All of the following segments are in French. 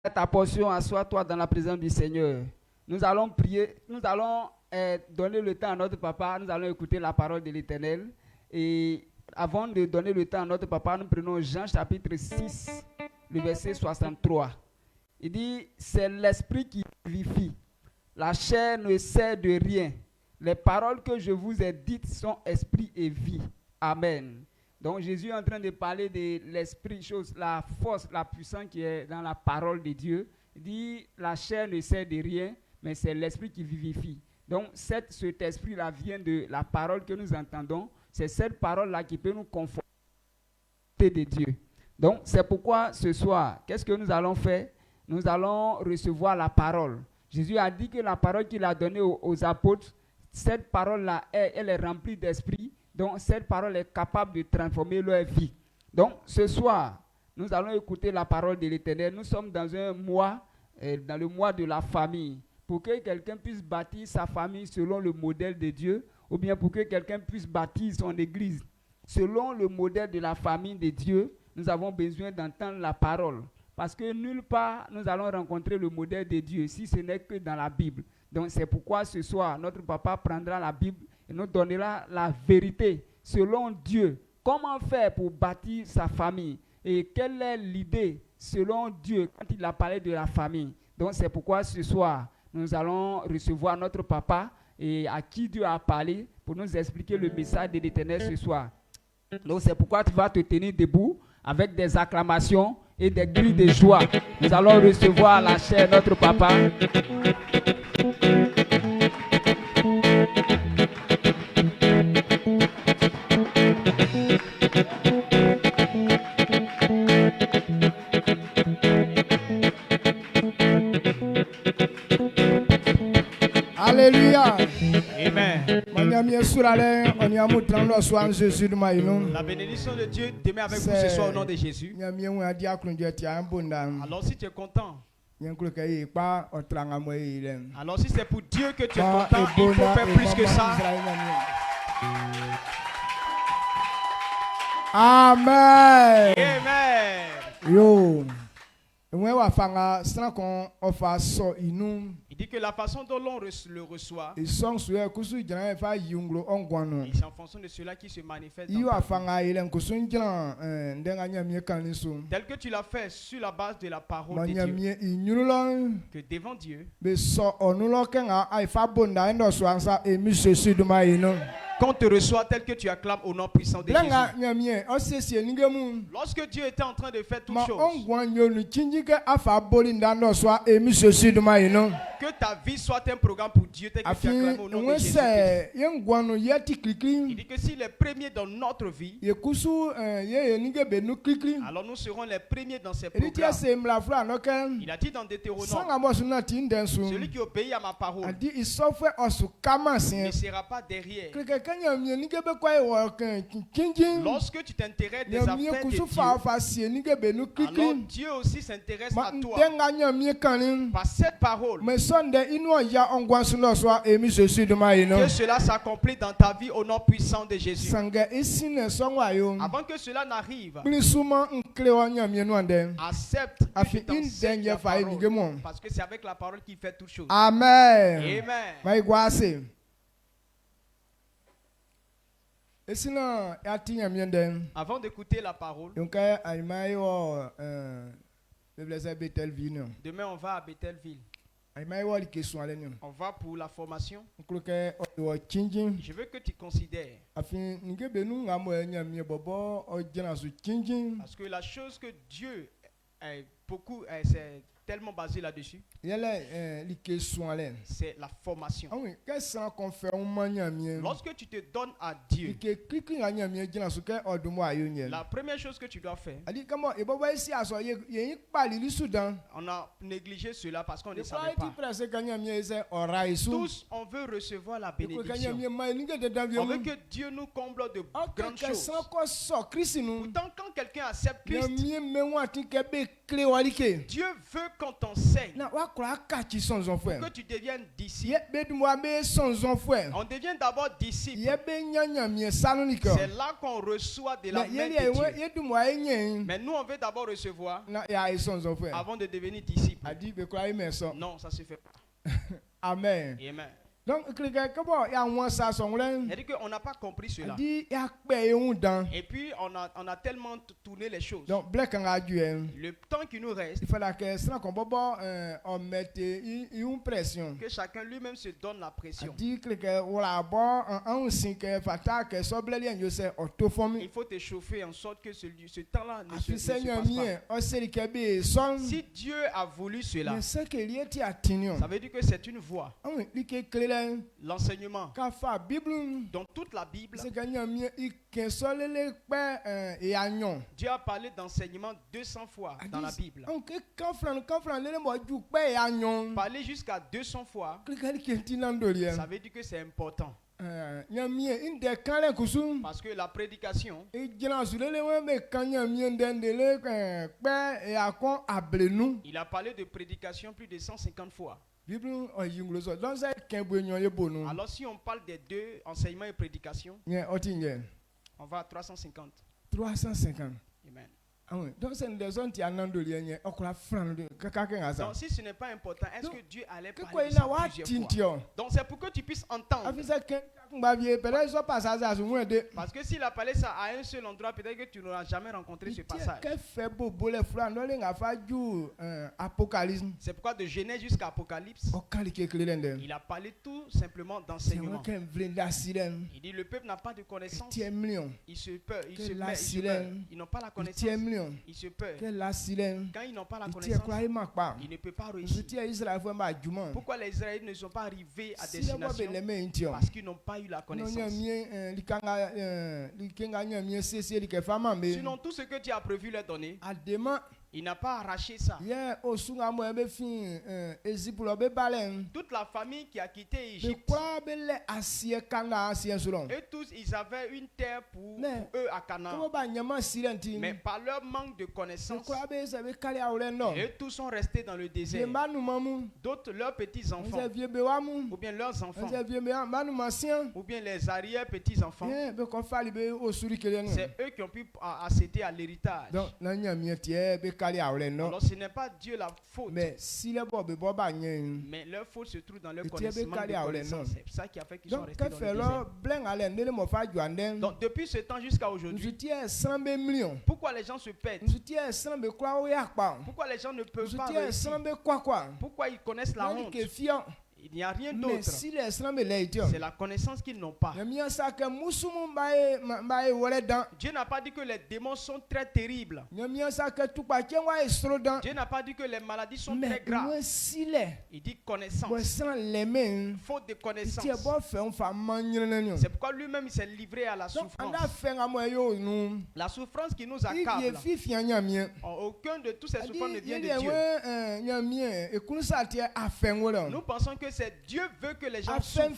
Ta portion, assois-toi dans la présence du Seigneur. Nous allons prier, nous allons donner le temps à notre papa, nous allons écouter la parole de l'Éternel. Et avant de donner le temps à notre papa, nous prenons Jean chapitre 6, le verset 63. Il dit, c'est l'esprit qui vivifie. La chair ne sert de rien. Les paroles que je vous ai dites sont esprit et vie. Amen. Donc Jésus est en train de parler de l'esprit, chose, la force, la puissance qui est dans la parole de Dieu. Il dit, la chair ne sert de rien, mais c'est l'esprit qui vivifie. Donc cet esprit-là vient de la parole que nous entendons. C'est cette parole-là qui peut nous conforter de Dieu. Donc c'est pourquoi ce soir, qu'est-ce que nous allons faire? Nous allons recevoir la parole. Jésus a dit que la parole qu'il a donnée aux apôtres, cette parole-là, elle est remplie d'esprit. Donc, cette parole est capable de transformer leur vie. Donc, ce soir, nous allons écouter la parole de l'Éternel. Nous sommes dans un mois, dans le mois de la famille. Pour que quelqu'un puisse bâtir sa famille selon le modèle de Dieu, ou bien pour que quelqu'un puisse bâtir son église selon le modèle de la famille de Dieu, nous avons besoin d'entendre la parole. Parce que nulle part, nous allons rencontrer le modèle de Dieu, si ce n'est que dans la Bible. Donc, c'est pourquoi ce soir, notre papa prendra la Bible et nous donnera la vérité selon Dieu. Comment faire pour bâtir sa famille? Et quelle est l'idée selon Dieu quand il a parlé de la famille? Donc c'est pourquoi ce soir, nous allons recevoir notre papa et à qui Dieu a parlé pour nous expliquer le message de l'Éternel ce soir. Donc c'est pourquoi tu vas te tenir debout avec des acclamations et des cris de joie. Nous allons recevoir la chair de notre papa. Alléluia. Amen. La bénédiction de Dieu demeure avec vous ce soir au nom de Jésus. Alors si tu es content, alors si c'est pour Dieu que tu es content, il faut faire plus que ça. Amen. Amen. Yo. Il dit que la façon dont l'on le reçoit, c'est en fonction de cela qui se manifeste dans ta vie. Tel que tu l'as fait sur la base de la parole de Dieu, que devant Dieu, qu'on te reçoit tel que tu acclames au nom puissant de Jésus. Lorsque Dieu était en train de faire toutes choses, que ta vie soit un programme pour Dieu tel que tu acclames au nom de Jésus. Il dit que si les premiers dans notre vie, alors nous serons les premiers dans ces programmes. Il a dit dans Deutéronome, celui qui obéit à ma parole ne sera pas derrière. Lorsque tu t'intéresses des affaires de Dieu, alors Dieu aussi s'intéresse à toi. Par cette parole, que cela s'accomplit dans ta vie au nom puissant de Jésus. Avant que cela n'arrive, accepte que je t'enseigne la parole, parce que c'est avec la parole qu'il fait toutes choses. Amen. Amen. Avant d'écouter la parole, demain on va à Bethelville. On va pour la formation. Je veux que tu considères. Parce que la chose que Dieu est beaucoup, c'est tellement basé là-dessus. C'est la formation. Lorsque tu te donnes à Dieu, la première chose que tu dois faire, on a négligé cela parce qu'on ne savait pas. Tous, on veut recevoir la bénédiction. On veut que Dieu nous comble de grandes choses. Pourtant, quand quelqu'un accepte Christ, Dieu veut qu'on t'enseigne que tu deviennes disciple. On devient d'abord disciple. C'est là qu'on reçoit de la main de Dieu. Mais nous, on veut d'abord recevoir avant de devenir disciple. Non, ça ne se fait pas. Amen. Amen. Donc, C'est-à-dire qu'on n'a pas compris cela. Et puis, on a tellement tourné les choses. Donc, le temps qui nous reste, il fallait que que chacun lui-même se donne la pression. Il faut te chauffer en sorte que ce temps-là ne se passe pas. Si Dieu a voulu cela, ça veut dire que c'est une voie. L'enseignement dans toute la Bible, Dieu a parlé d'enseignement 200 fois dans la Bible. Parler jusqu'à 200 fois, ça veut dire que c'est important. Parce que la prédication, il a parlé de prédication plus de 150 fois. Alors si on parle des deux, enseignement et prédication, on va à 350. 350. Amen. Donc, si ce n'est pas important, est-ce que Dieu allait parler plusieurs fois? Donc c'est pour que tu puisses entendre. Parce que s'il a parlé ça à un seul endroit, peut-être que tu n'auras jamais rencontré ce passage. C'est pourquoi de Genèse jusqu'à Apocalypse, il a parlé tout simplement d'enseignement. Il dit le peuple n'a pas de connaissance. Il se peur, ils n'ont pas la connaissance. Ils se peur. Quand ils n'ont pas la connaissance, ils ne peuvent pas réussir. Pourquoi les Israélites ne sont pas arrivés à destination? Parce qu'ils n'ont pas eu la connaissance. Sinon, tout ce que tu as prévu leur donner, il n'a pas arraché ça. Toute la famille qui a quitté Égypte, eux tous, ils avaient une terre pour eux à Canaan. Mais par leur manque de connaissance, eux tous sont restés dans le désert. D'autres, leurs petits-enfants, ou bien leurs enfants, ou bien les arrière-petits-enfants, c'est eux qui ont pu accéder à l'héritage. Alors ce n'est pas Dieu la faute. Mais leur faute se trouve dans leur connaissement de connaissance. C'est ça qui a fait qu'ils sont restés dans le désert. Donc depuis ce temps jusqu'à aujourd'hui, pourquoi les gens se perdent? Pourquoi les gens ne peuvent pas réussir? Pourquoi ils connaissent la honte? Il n'y a rien d'autre. C'est la connaissance qu'ils n'ont pas. Dieu n'a pas dit que les démons sont très terribles. Dieu n'a pas dit que les maladies sont très graves. Il dit connaissance. Faute de connaissance. C'est pourquoi lui-même il s'est livré à la souffrance. La souffrance qui nous accable. Aucun de tous ces souffrances ne vient de Dieu. Nous pensons que c'est Dieu veut que les gens souffrent.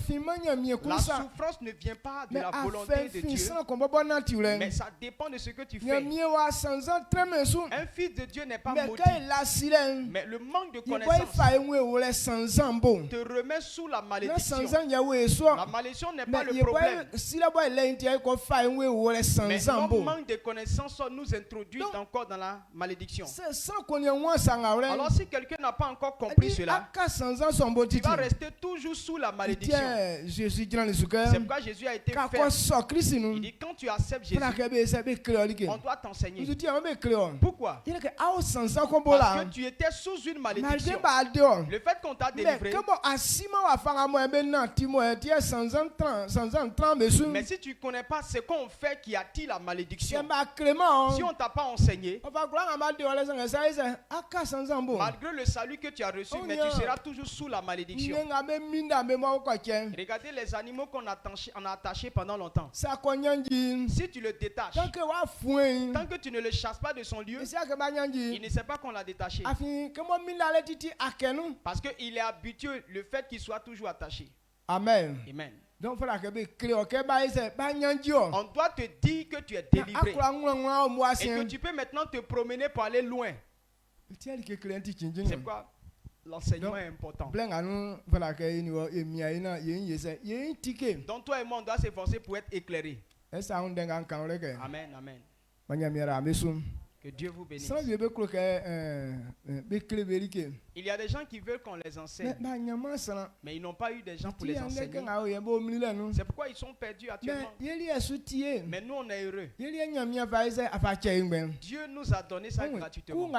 La souffrance ne vient pas de la volonté de Dieu, mais ça dépend de ce que tu fais. Un fils de Dieu n'est pas maudit, mais le manque de connaissance te remet sous la malédiction. La malédiction n'est pas le problème, mais notre manque de connaissance nous introduit encore dans la malédiction. Alors si quelqu'un n'a pas encore compris cela, il va rester toujours sous la malédiction. C'est pourquoi Jésus a été fait. Il dit quand tu acceptes Jésus, on doit t'enseigner. Pourquoi? Parce que tu étais sous une malédiction. Le fait qu'on t'a délivré, mais si tu ne connais pas ce qu'on fait qui attire la malédiction, si on ne t'a pas enseigné, malgré le salut que tu as reçu, mais tu seras toujours sous la malédiction. Regardez les animaux qu'on a attachés pendant longtemps. Si tu le détaches, tant que tu ne le chasses pas de son lieu, il ne sait pas qu'on l'a détaché. Parce qu'il est habitué le fait qu'il soit toujours attaché. Amen. Amen. Donc, on doit te dire que tu es délivré et que tu peux maintenant te promener pour aller loin. C'est pourquoi l'enseignement est important. Donc toi et moi, on doit s'efforcer pour être éclairés. Amen, amen. Que Dieu vous bénisse. Il y a des gens qui veulent qu'on les enseigne, mais ils n'ont pas eu des gens pour les enseigner. C'est pourquoi ils sont perdus actuellement. Mais nous, on est heureux. Dieu nous a donné ça gratuitement.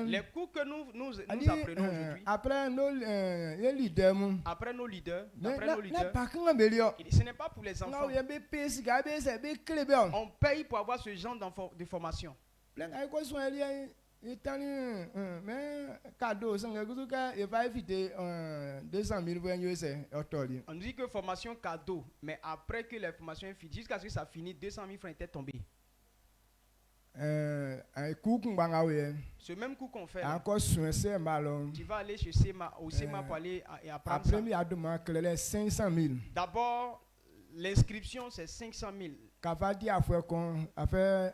Les cours que nous apprenons aujourd'hui, après nos leaders, ce n'est pas pour les enfants. On paye pour avoir ce genre de formation. On dit que formation cadeau, mais après que la formation est finie, jusqu'à ce que ça finisse, 200 000 francs étaient tombés. Ce même coup qu'on fait, là, tu vas aller chez SEMA, au SEMA pour aller et apprendre ça. D'abord, l'inscription c'est 500 000.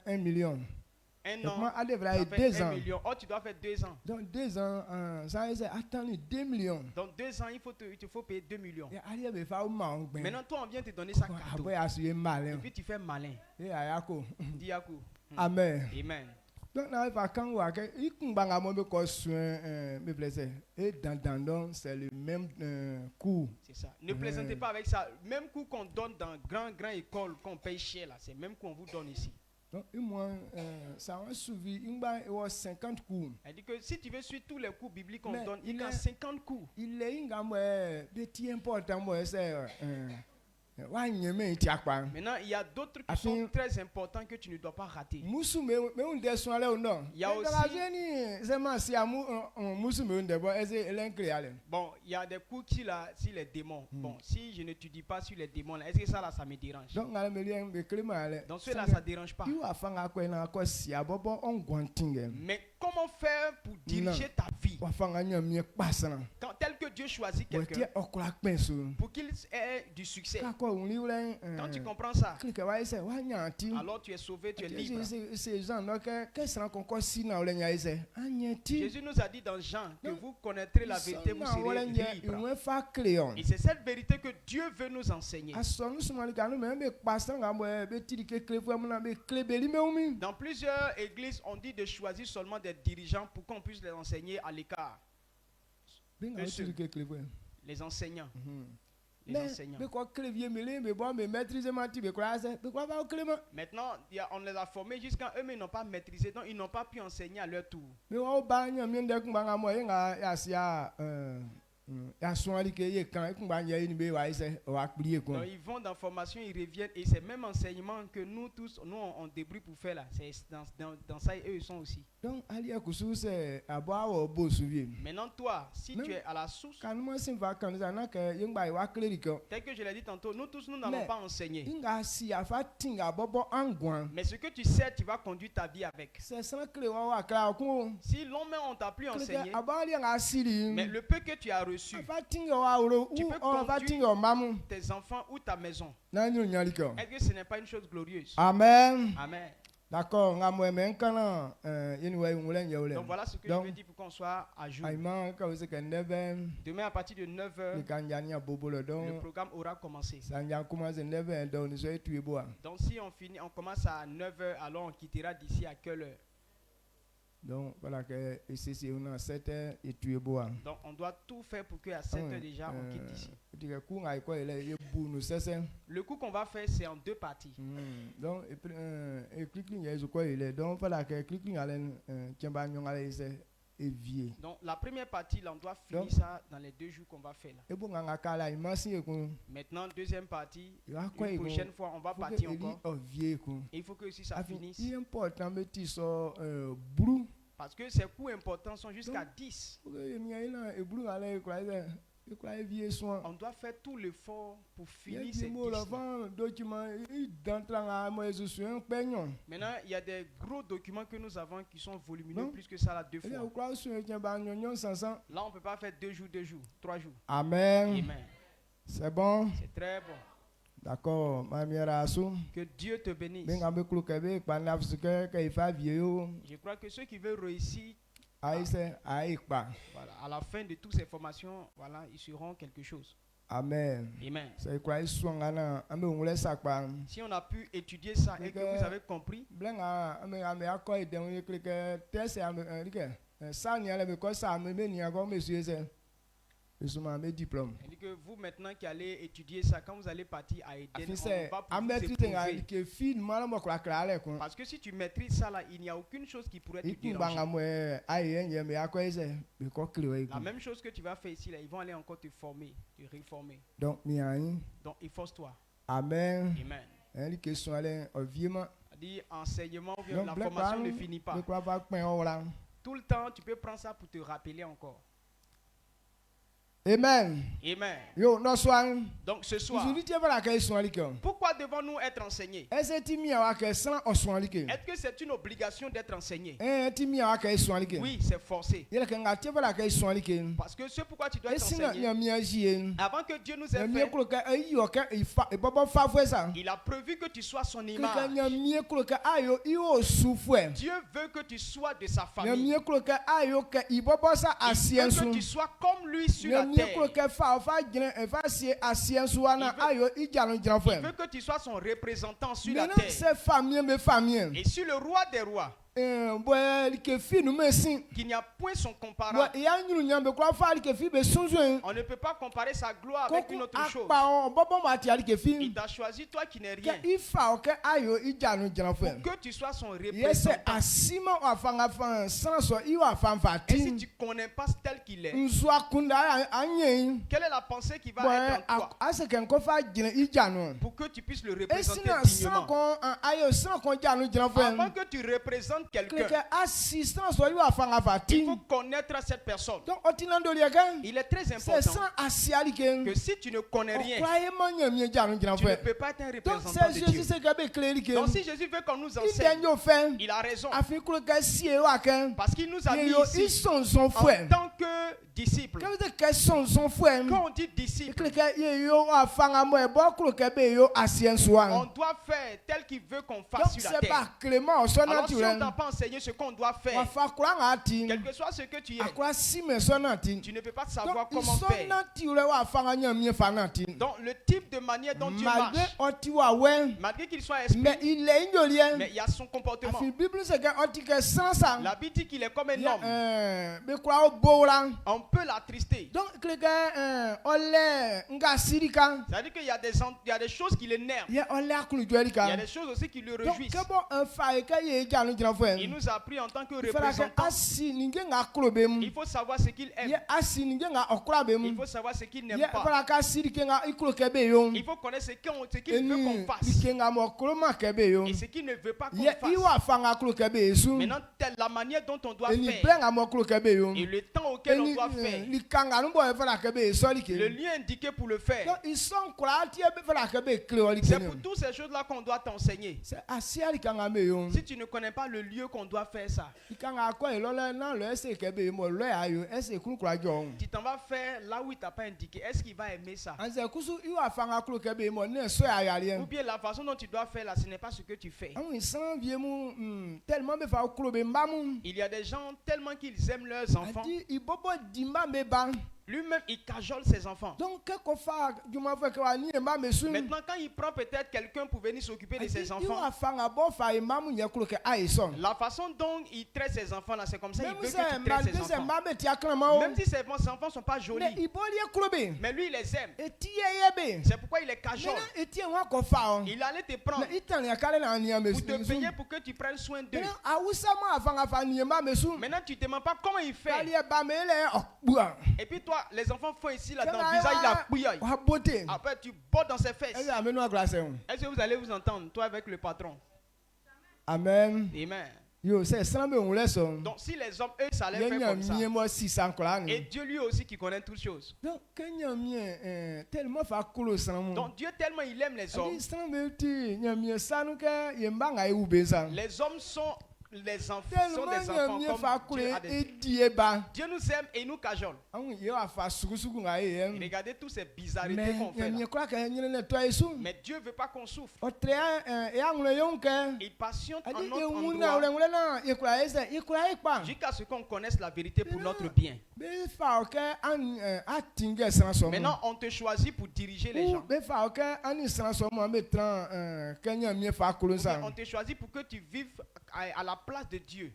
$1 million. Un an, ça fait 1 million. Oh, tu dois faire 2 ans. Donc 2 ans, ça veut dire attendre 2 millions. Donc 2 ans, il te faut payer 2 millions. Maintenant, toi, on vient te donner ça cadeau. Et puis tu fais malin. Dis Yakou. Amen. Amen. Donc, c'est le même cours. C'est ça. Ne plaisantez pas avec ça. Même cours qu'on donne dans grand école, qu'on paye cher, là, c'est le même cours qu'on vous donne ici. Donc, ça a suivi 50 cours. Elle dit que si tu veux suivre tous les cours bibliques qu'on donne, il y a 50 cours. Il est important, maintenant, il y a d'autres qui sont très importants que tu ne dois pas rater. Il y a aussi bon, il y a des cours sur les démons. Bon, si je n'étudie pas sur les démons, est-ce que ça me dérange? Donc cela, ça ne dérange pas. Mais comment faire pour diriger ta vie tel que Dieu choisit quelqu'un pour qu'il ait du succès? Quand tu comprends ça, alors tu es sauvé, tu es libre. Jésus nous a dit dans Jean que vous connaîtrez la vérité, vous serez libre. Et c'est cette vérité que Dieu veut nous enseigner. Dans plusieurs églises, on dit de choisir seulement des dirigeants pour qu'on puisse les enseigner à l'écart. Les enseignants. Les enseignants. Maintenant, on les a formés jusqu'à eux, mais ils n'ont pas maîtrisé, donc ils n'ont pas pu enseigner à leur tour. Donc ils vont dans formation, ils reviennent, et c'est même enseignement que nous tous, on débrouille pour faire là. C'est dans ça, eux ils sont aussi. Maintenant toi, si tu es à la source, tel que je l'ai dit tantôt, nous tous nous n'allons pas enseigner. Mais ce que tu sais, tu vas conduire ta vie avec. Si longtemps on t'a plus enseigné, mais le peu que tu as reçu, tu peux conduire tes enfants ou ta maison. Est-ce que ce n'est pas une chose glorieuse? Amen. Amen. D'accord. Donc voilà ce que je veux dire pour qu'on soit à jour. Demain à partir de 9h, le programme aura commencé. Donc si on commence à 9h, alors on quittera d'ici à quelle heure? Donc voilà que ici on a 7h et tu es beau. Donc on doit tout faire pour qu'à 7h déjà on quitte ici. Le coup qu'on va faire c'est en 2 parties. Donc voilà que donc la première partie là on doit finir ça dans les 2 jours qu'on va faire là. Maintenant deuxième partie, une prochaine fois on va partir encore. Et il faut que aussi ça finisse. Parce que ces coûts importants sont jusqu'à 10. On doit faire tout l'effort pour finir ces 10. Maintenant, il y a des gros documents que nous avons qui sont volumineux, plus que ça là 2 fois. Là, on ne peut pas faire 2 jours, 3 jours. Amen. Amen. C'est bon? C'est très bon. D'accord. Que Dieu te bénisse. Je crois que ceux qui veulent réussir Voilà, à la fin de toutes ces formations, voilà, ils seront quelque chose. Amen. Amen. Si on a pu étudier ça et que vous avez compris, et que vous maintenant qui allez étudier ça, quand vous allez partir à Eden, on va pouvoir vous éprouver. Parce que si tu maîtrises ça là, il n'y a aucune chose qui pourrait te déranger. La même chose que tu vas faire ici là, ils vont aller encore te former, te réformer. Donc efforce-toi. Amen. Amen. Dit enseignement, la formation ne finit pas. Tout le temps, tu peux prendre ça pour te rappeler encore. Amen. Amen. Donc ce soir, pourquoi devons-nous être enseignés? Est-ce que c'est une obligation d'être enseigné? Oui, c'est forcé. Parce que c'est pourquoi tu dois être enseigné. Avant que Dieu nous ait fait, il a prévu que tu sois son image. Dieu veut que tu sois de sa famille. Il veut que tu sois comme lui sur la terre. Il veut que tu sois son représentant sur la terre. Et sur le roi des rois, qu'il n'y a point son comparable. On ne peut pas comparer sa gloire avec une autre chose. Il t'a choisi, toi qui n'es rien, pour que tu sois son représentant. Et si tu ne connais pas tel qu'il est, quelle est la pensée qui va être en toi pour que tu puisses le représenter dignement? Avant que tu représentes quelqu'un, il faut connaître cette personne. Il est très important que si tu ne connais rien, tu ne peux pas être un représentant de Dieu. Donc si Jésus veut qu'on nous enseigne, il a raison. Parce qu'il nous a mis ici en tant que disciples. Quand on dit disciple, on doit faire tel qu'il veut qu'on fasse sur la terre. Alors si on t'a pas enseigné ce qu'on doit faire, quel que soit ce que tu es, tu ne peux pas savoir comment faire. Donc le type de manière dont Dieu marche, malgré qu'il soit esprit, mais il y a son comportement. La Bible dit qu'il est comme un homme. On peut l'attrister. C'est-à-dire qu'il y a des choses qui l'énervent. Il y a des choses aussi qui le réjouissent. Il nous a appris en tant que représentant. Il faut savoir ce qu'il aime. Il faut savoir ce qu'il n'aime pas. Il faut connaître ce qu'il veut qu'on fasse et ce qu'il ne veut pas qu'on fasse. Maintenant, la manière dont on doit faire et le temps auquel on doit faire, le lieu indiqué pour le faire. C'est pour toutes ces choses-là qu'on doit t'enseigner. Si tu ne connais pas le lieu qu'on doit faire ça, tu t'en vas faire là où il t'a pas indiqué. Est-ce qu'il va aimer ça? Ou bien la façon dont tu dois faire là, ce n'est pas ce que tu fais. Il y a des gens tellement qu'ils aiment leurs enfants. Lui-même, il cajole ses enfants. Maintenant, quand il prend peut-être quelqu'un pour venir s'occuper de ses enfants, la façon dont il traite ses enfants, là, c'est comme ça il veut que tu traites ses enfants. Même si ses enfants ne sont pas jolis, mais lui, il les aime. C'est pourquoi il les cajole. Il allait te prendre pour te payer pour que tu prennes soin d'eux. Maintenant, tu ne te demandes pas comment il fait. Et puis toi, les enfants font ici, là, dans le visage, il a bouillé. Après, tu bottes dans ses fesses. Est-ce que vous allez vous entendre, toi, avec le patron? Amen. Amen. Donc si les hommes, eux, ça les fait comme ça. Et Dieu lui aussi qui connaît toutes choses. Donc Dieu tellement il aime les hommes. Les hommes sont les enfants sont des enfants comme Dieu a des... Dieu nous aime et nous cajole. Regardez tous ces bizarrités qu'on fait là. Mais Dieu ne veut pas qu'on souffre. Il patiente en notre endroit jusqu'à ce qu'on connaisse la vérité pour notre bien. Maintenant, on te choisit pour diriger les gens. On te choisit pour que tu vives à la place de Dieu.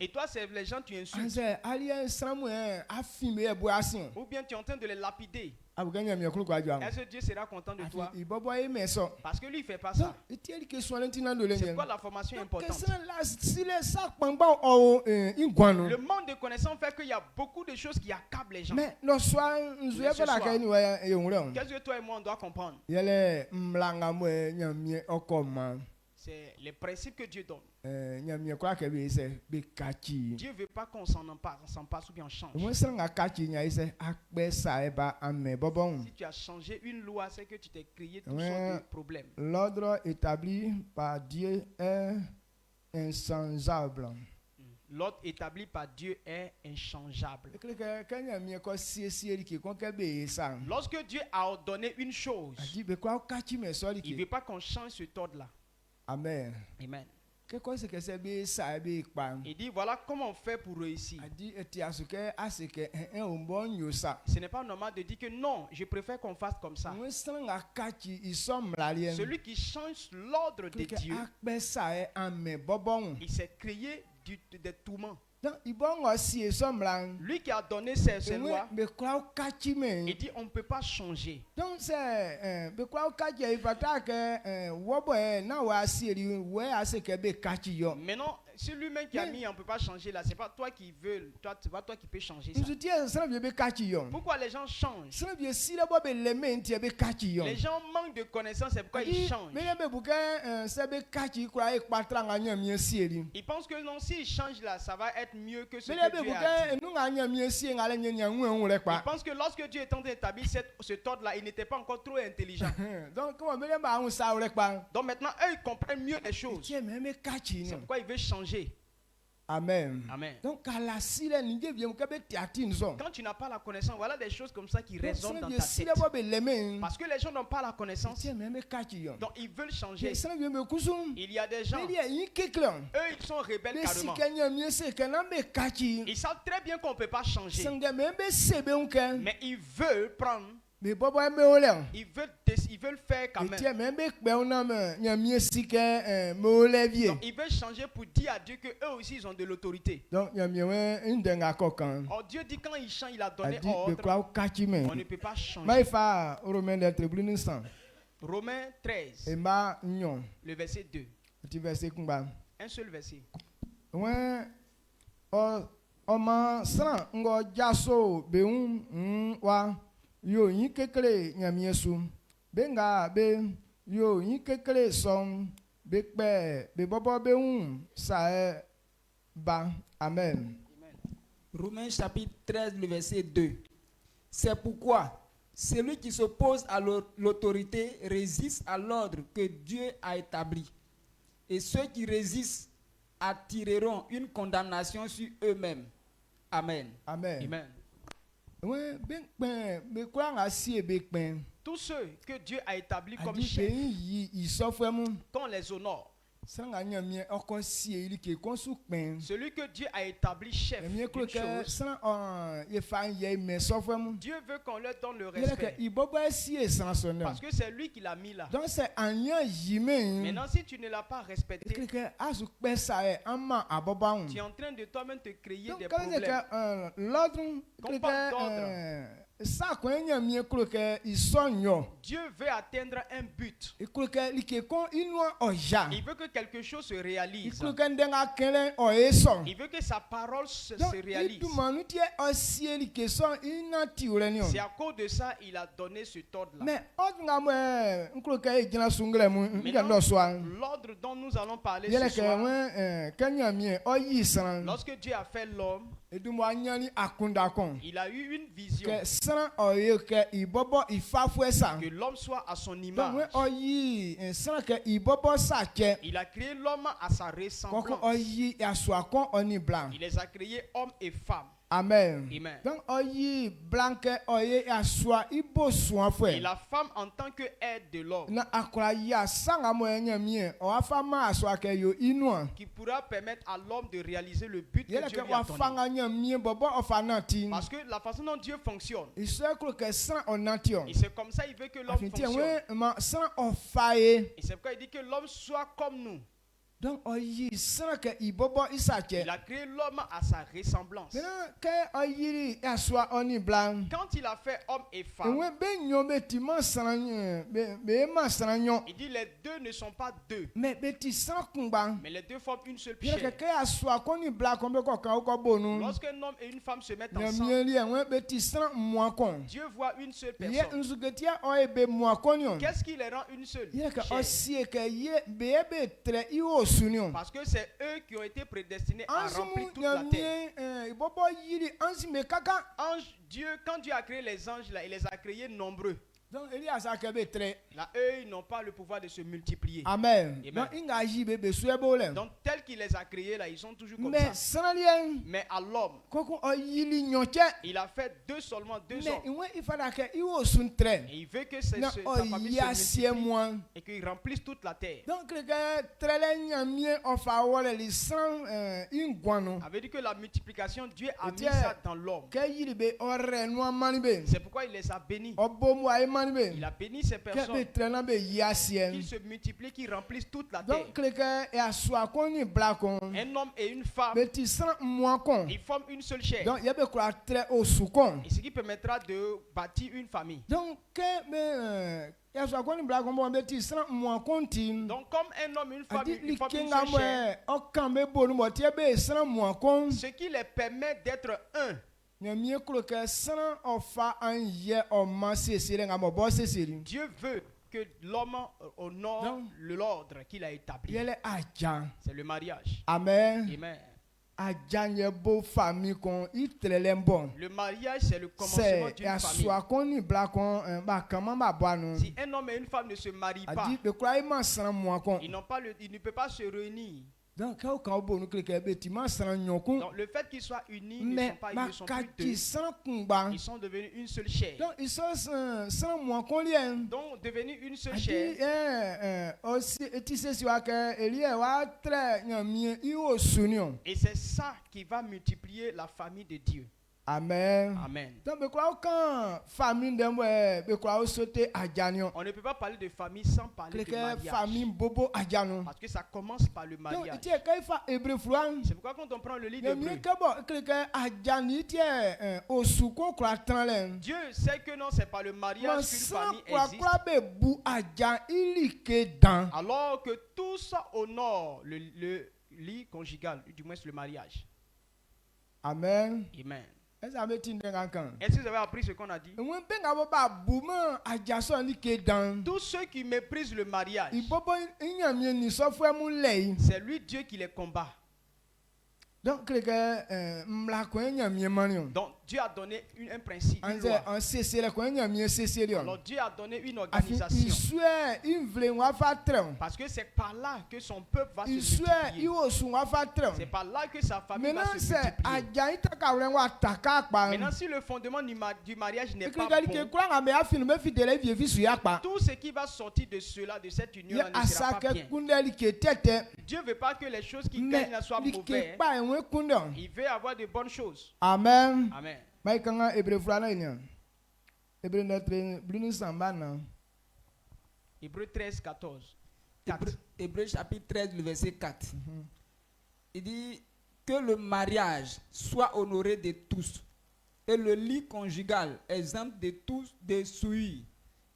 Et toi, c'est les gens tu insultes. Ou bien tu es en train de les lapider. Est-ce que Dieu sera content de toi? Parce que lui, il ne fait pas ça. C'est quoi la formation importante? Le manque de connaissance fait qu'il y a beaucoup de choses qui accablent les gens. Qu'est-ce que toi et moi on doit comprendre? C'est les principes que Dieu donne. Dieu ne veut pas qu'on s'en passe ou bien on change. Si tu as changé une loi, c'est que tu t'es créé toutes sortes de problèmes. L'ordre établi par Dieu est inchangeable. L'ordre établi par Dieu est inchangeable. Lorsque Dieu a ordonné une chose, il ne veut pas qu'on change cet ordre-là. Amen. Amen. Il dit voilà comment on fait pour réussir. Ce n'est pas normal de dire que non, je préfère qu'on fasse comme ça. Celui qui change l'ordre de Dieu, il s'est créé des tourments. Lui qui a donné ces lois, il dit on ne peut pas changer. Maintenant, c'est lui-même qui a mis on ne peut pas changer là. C'est pas toi qui veux, c'est pas toi qui peux changer ça. Pourquoi les gens changent? Les gens manquent de connaissances, c'est pourquoi ils changent. Ils pensent que non, s'ils changent là, ça va être mieux que ce que Dieu a dit. Ils pensent que lorsque Dieu est en train d'établir cet ordre-là, il n'était pas encore trop intelligent. Donc maintenant, eux, ils comprennent mieux les choses. C'est pourquoi ils veulent changer. Amen. Amen. Donc, quand tu n'as pas la connaissance, voilà des choses comme ça qui résonnent dans ta tête. Parce que les gens n'ont pas la connaissance. Donc, ils veulent changer. Il y a des gens, eux, ils sont rebelles carrément. Ils savent très bien qu'on ne peut pas changer. Mais ils veulent prendre. Ils veulent faire quand même. Donc, ils veulent changer pour dire à Dieu qu'eux aussi ils ont de l'autorité. Or Dieu dit quand il change, il a donné ordre. On ne peut pas changer. Romains 13, le verset 2. Un seul verset. Yo yin kekele nyamiesu benga be yo yin kekele som be pe be bobo be sa ba. Amen. Romains chapitre 13 le verset 2. C'est pourquoi celui qui s'oppose à l'autorité résiste à l'ordre que Dieu a établi, et ceux qui résistent attireront une condamnation sur eux-mêmes. Amen. Amen. Amen. Tous ceux que Dieu a établis comme chefs, quand on les honore, celui que Dieu a établi chef d'une chose, Dieu veut qu'on leur donne le respect. Parce que c'est lui qui l'a mis là. Maintenant, si tu ne l'as pas respecté, tu es en train de toi-même te créer des problèmes. Qu'on parle d'ordre. Dieu veut atteindre un but. Il veut que quelque chose se réalise. Il veut que sa parole se réalise. C'est à cause de ça qu'il a donné cet ordre-là. L'ordre dont nous allons parler ce soir, lorsque Dieu a fait l'homme, Il a eu une vision que l'homme soit à son image. Il a créé l'homme à sa ressemblance. Il les a créés hommes et femmes. Amen. Amen. Donc oyi blanque oye aswa ibo soin Et frère. la femme en tant que aide de l'homme Na akora ya sanga moyen mien o afama aswa ke yo inwa. qui pourra permettre à l'homme de réaliser le but que Yele Dieu ke lui a wa donné. fanga mien bobo ofanati. Parce que la façon dont Dieu fonctionne, Il se croit que sans onation. et c'est comme ça il veut que l'homme fonctionne. Ouais, sans ofaye. Et c'est pourquoi il dit que l'homme soit comme nous. Donc oyi sans que ibobo isache. Il a créé l'homme à sa ressemblance. Maintenant que oyi aswa oni blanc. Quand il a fait homme et femme, Ouais ben yo beti man sanyo be man sanyo. il dit les deux ne sont pas deux, Mais beti sans kumba. mais les deux forment une seule Yele chair. ke aswa koni blanc kombe ko kan ko bonu. Lorsqu'un homme et une femme se mettent Nyamie ensemble, li en beti sans moi kon. Dieu voit une seule Ye personne. nzugetia oebe moi konyo. Qu'est-ce qui les rend une seule Yele ke chair? osie ke ye bebe tre iwo sunyo. Parce que c'est eux qui ont été prédestinés à remplir toute la terre. Dieu, quand Dieu a créé les anges, là, il les a créés nombreux. Donc, là, eux, ils n'ont pas le pouvoir de se multiplier. Amen. Amen. Donc, tel qu'il les a créés, là, ils sont toujours comme ça. Mais à l'homme, il a fait seulement deux hommes. Et il veut que sa famille se multiplie et qu'ils remplissent toute la terre. Donc, ça veut dire que la multiplication, Dieu a mis ça dans l'homme. C'est pourquoi il les a bénis. Il a béni ces personnes qu'ils se multiplient, qu'ils remplissent toute la terre. Un homme et une femme, ils forment une seule chair. Et ce qui permettra de bâtir une famille. Donc, comme un homme et une femme, ils forment une seule chair. Ce qui les permet d'être un. Dieu veut que l'homme honore l'ordre qu'il a établi. C'est le mariage. Amen. Amen. Le mariage, c'est le commencement d'une famille. Si un homme et une femme ne se marient pas, ils ne peuvent pas se réunir. Donc, le fait qu'ils soient unis, ils ne sont plus deux. Ils sont devenus une seule chair. Donc, devenus une seule chair. Et c'est ça qui va multiplier la famille de Dieu. Amen. Amen. Donc, on ne peut pas parler de famille sans parler de mariage. Parce que ça commence par le mariage. C'est pourquoi quand on prend le livre d'Hébreux, Dieu sait que non, c'est pas le mariage qu'une famille existe. Alors que tout ça honore le lit conjugal, du moins le mariage. Amen. Amen. Est-ce que vous avez appris ce qu'on a dit? Tous ceux qui méprisent le mariage, c'est lui Dieu qui les combat. Donc Dieu a donné un principe, une loi. Alors Dieu a donné une organisation. Parce que c'est par là que son peuple va se multiplier. C'est par là que sa famille va se multiplier. Maintenant, si le fondement du mariage n'est pas bon, tout ce qui va sortir de cela, de cette union, ne sera pas bien. Dieu ne veut pas que les choses qui gagnent soient mauvaises. Il veut avoir de bonnes choses. Amen. Amen. Hébreux 13, 14. Hébreux chapitre 13, le verset 4. Il dit que le mariage soit honoré de tous et le lit conjugal exempt de tous des souilles,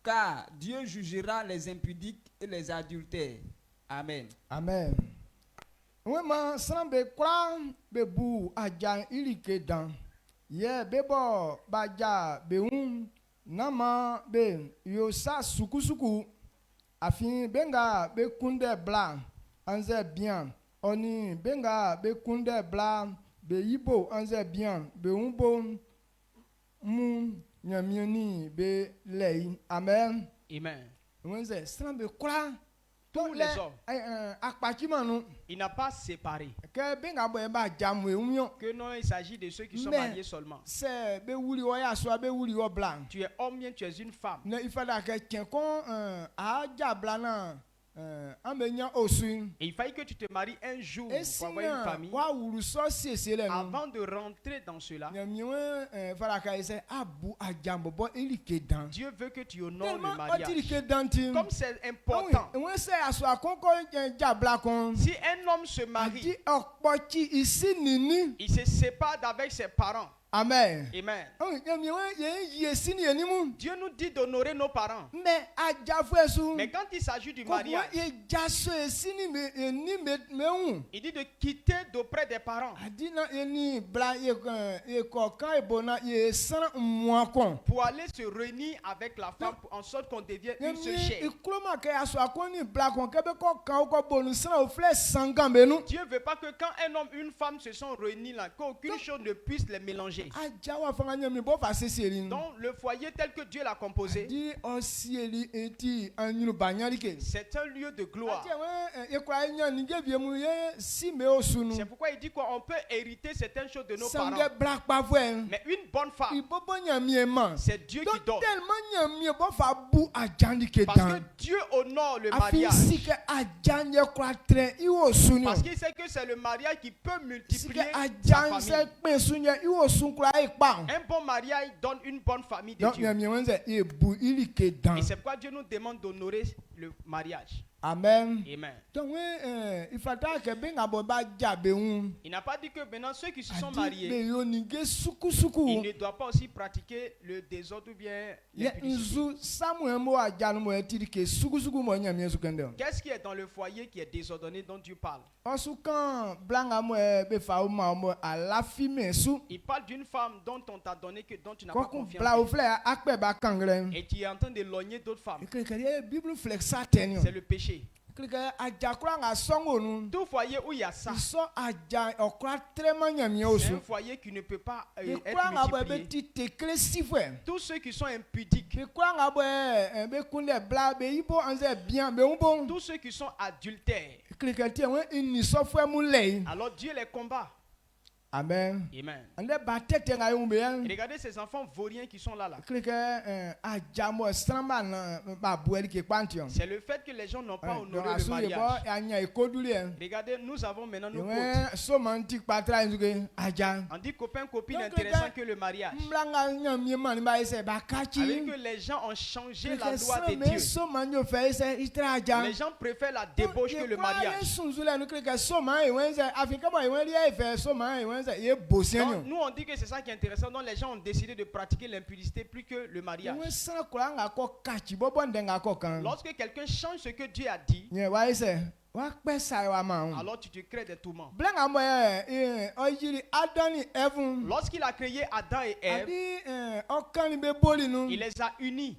car Dieu jugera les impudiques et les adultères. Amen. Amen. Oui, ma semble croire bebu ajan ilike dan. Ye bebo baja beun nama be yosa sukusuku afin benga be kunde blanc anze bien oni benga be kunde blanc be yibo anze bien be umbo mu nyamioni be lei amen Amen. Wenze sran be kura Tous les hommes. Il n'a pas séparé. Que non, il s'agit de ceux qui sont mariés seulement. Tu es homme, bien, tu es une femme. Et il fallait que tu te maries un jour pour avoir une famille. Avant de rentrer dans cela, Dieu veut que tu honores le mariage. Comme c'est important. Si un homme se marie, il se sépare d'avec ses parents. Amen. Amen. Dieu nous dit d'honorer nos parents. Mais quand il s'agit du mariage, il dit de quitter d'auprès des parents pour aller se réunir avec la femme en sorte qu'on devienne une seule chair. Dieu ne veut pas que quand un homme et une femme se sont réunis là, qu'aucune chose ne puisse les mélanger. Donc le foyer tel que Dieu l'a composé, c'est un lieu de gloire. C'est pourquoi il dit qu'on peut hériter certaines choses de nos parents. Mais une bonne femme, c'est Dieu qui donne. Parce que Dieu honore le mariage. Parce qu'il sait que c'est le mariage qui peut multiplier sa famille. Un bon mariage donne une bonne famille de Dieu. Et c'est pourquoi Dieu nous demande d'honorer le mariage. Amen. Amen. Donc, il n'a pas dit que maintenant ceux qui se sont mariés, ils ne doivent pas aussi pratiquer le désordre ou bien l'impudicité. Qu'est-ce qui est dans le foyer qui est désordonné dont Dieu parle? Il parle d'une femme dont on t'a donné que dont tu n'as pas confiance. Et tu es en train de logner d'autres femmes. C'est le péché. Tout foyer où il y a ça, c'est un foyer qui ne peut pas être multiplié. Tous ceux qui sont impudiques, tous ceux qui sont adultères, alors Dieu les combat. Amen. Amen. Et regardez ces enfants vauriens qui sont là. C'est le fait que les gens n'ont pas honoré le mariage. Regardez, nous avons maintenant nos côtes. On dit copain, copine intéressant que le mariage. Avec que les gens ont changé la loi de Dieu. Les gens préfèrent la débauche que le mariage. Donc, nous on dit que c'est ça qui est intéressant. Donc les gens ont décidé de pratiquer l'impudicité plus que le mariage. Lorsque quelqu'un change ce que Dieu a dit, alors tu te crées des tourments. Lorsqu'il a créé Adam et Ève, il les a unis.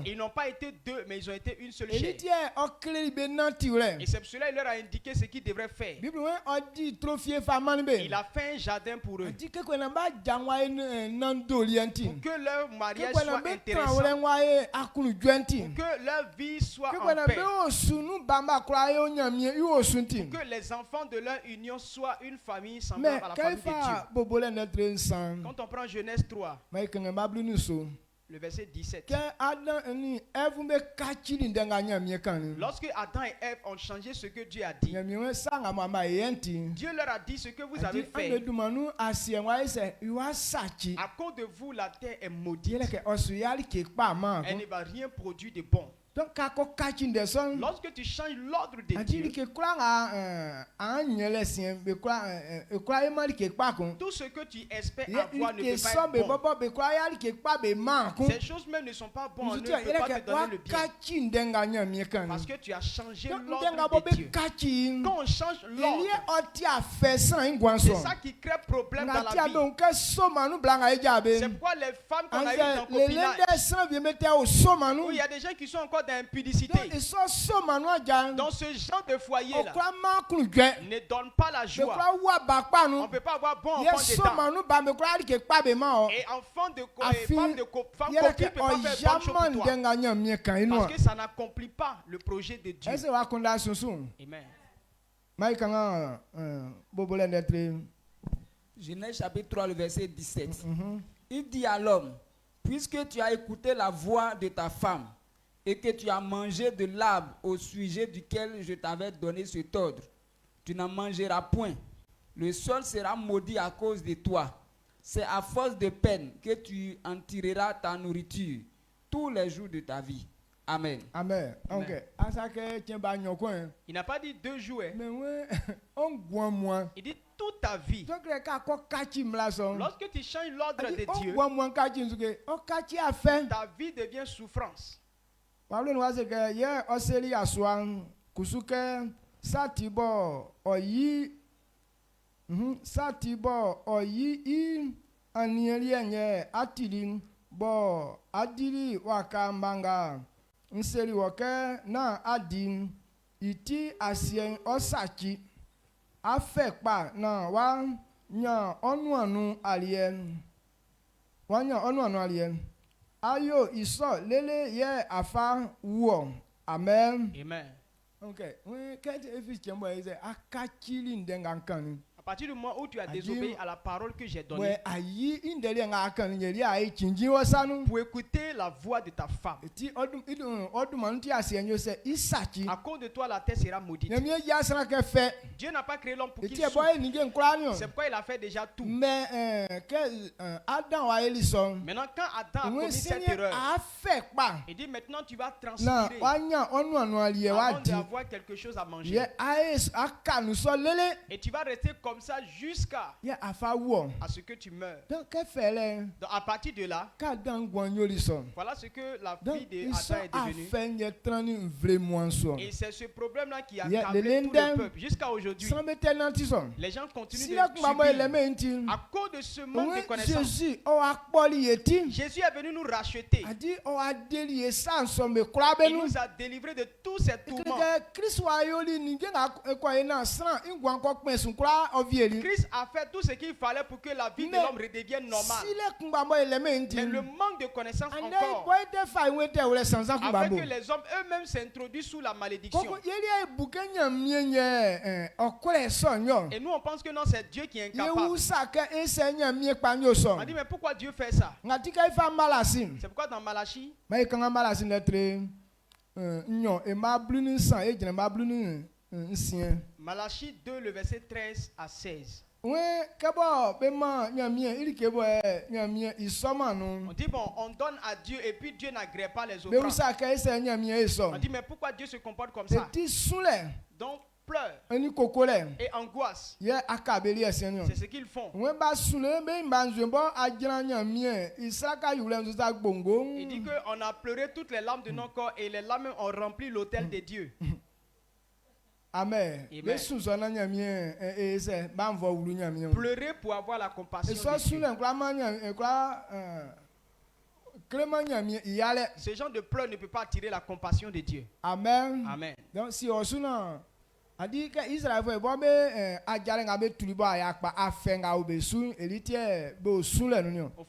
Ils n'ont pas été deux, mais ils ont été une seule chair. Et c'est pour cela qu'il leur a indiqué ce qu'ils devraient faire. Il a fait un jardin pour eux. Pour que leur mariage soit intéressant. Pour que leur vie soit en paix. Que les enfants de leur union soient une famille semblable à la famille de Dieu. Quand on prend Genèse 3, le verset 17. Lorsque Adam et Ève ont changé ce que Dieu a dit, Dieu leur a dit ce que vous avez fait. À cause de vous, la terre est maudite. Elle ne va rien produire de bon. Lorsque tu changes l'ordre de Dieu, tout ce que tu espères avoir ne peut pas être bon. Ces choses même ne sont pas bonnes, ne peuvent pas te donner le bien. Parce que tu as changé l'ordre de Dieu. Quand on change l'ordre, c'est ça qui crée problème dans la vie. C'est pourquoi les femmes qu'on a eues dans le copinage, où il y a des gens qui sont encore encore d'impudicité. Dans ce genre de foyer-là, ne donne pas la joie. On ne peut pas avoir bon enfant dedans. Et enfant de femme copine ne peut pas faire bonne chose pour toi. Parce que ça n'accomplit pas le projet de Dieu. Amen. Genèse chapitre 3, le verset 17. Il dit à l'homme, puisque tu as écouté la voix de ta femme et que tu as mangé de l'arbre au sujet duquel je t'avais donné cet ordre, tu n'en mangeras point. Le sol sera maudit à cause de toi. C'est à force de peine que tu en tireras ta nourriture tous les jours de ta vie. Amen. Amen. Ok. Il n'a pas dit 2 jours. Il dit toute ta vie. Lorsque tu changes l'ordre de Dieu, ta vie devient souffrance. Nseri woke na adim iti asien osaki afekpa na wa nya onu alien ayo iso lele ye afa wo. Amen. Amen. Okay, we can't if chembo ise akachili ndengankan. À partir du moment où tu as désobéi à la parole que j'ai donnée, pour écouter la voix de ta femme, à cause de toi la terre sera maudite. Dieu n'a pas créé l'homme pour qu'il souffre. C'est pourquoi il a fait déjà tout. Maintenant quand Adam a commis cette erreur, il dit maintenant tu vas transpirer avant d'avoir quelque chose à manger. Et tu vas rester comme ça jusqu'à ce que tu meurs. Donc à partir de là, voilà ce que la vie d'Adam est devenue. Et c'est ce problème-là qui a accablé tout le peuple jusqu'à aujourd'hui. Les gens continuent de subir à cause de ce manque de connaissance. Jésus est venu nous racheter. Il nous a délivrés de tous ces tourments. Christ a fait tout ce qu'il fallait pour que la vie de l'homme redevienne normale. Mais le manque de connaissance encore a fait que les hommes eux-mêmes s'introduisent sous la malédiction. Et nous on pense que non, c'est Dieu qui est incapable. On dit mais pourquoi Dieu fait ça? C'est pourquoi dans Malachie, Malachie 2, le verset 13 à 16. On dit bon, on donne à Dieu et puis Dieu n'agrée pas les offrandes. On dit mais pourquoi Dieu se comporte comme ça? Donc pleure et angoisse. C'est ce qu'ils font. Il dit qu'on a pleuré toutes les larmes de nos corps et les larmes ont rempli l'autel de Dieu. Amen. Pleurer pour avoir la compassion de Dieu. Ce genre de pleurs ne peut pas attirer la compassion de Dieu. Amen. Amen. Donc si on en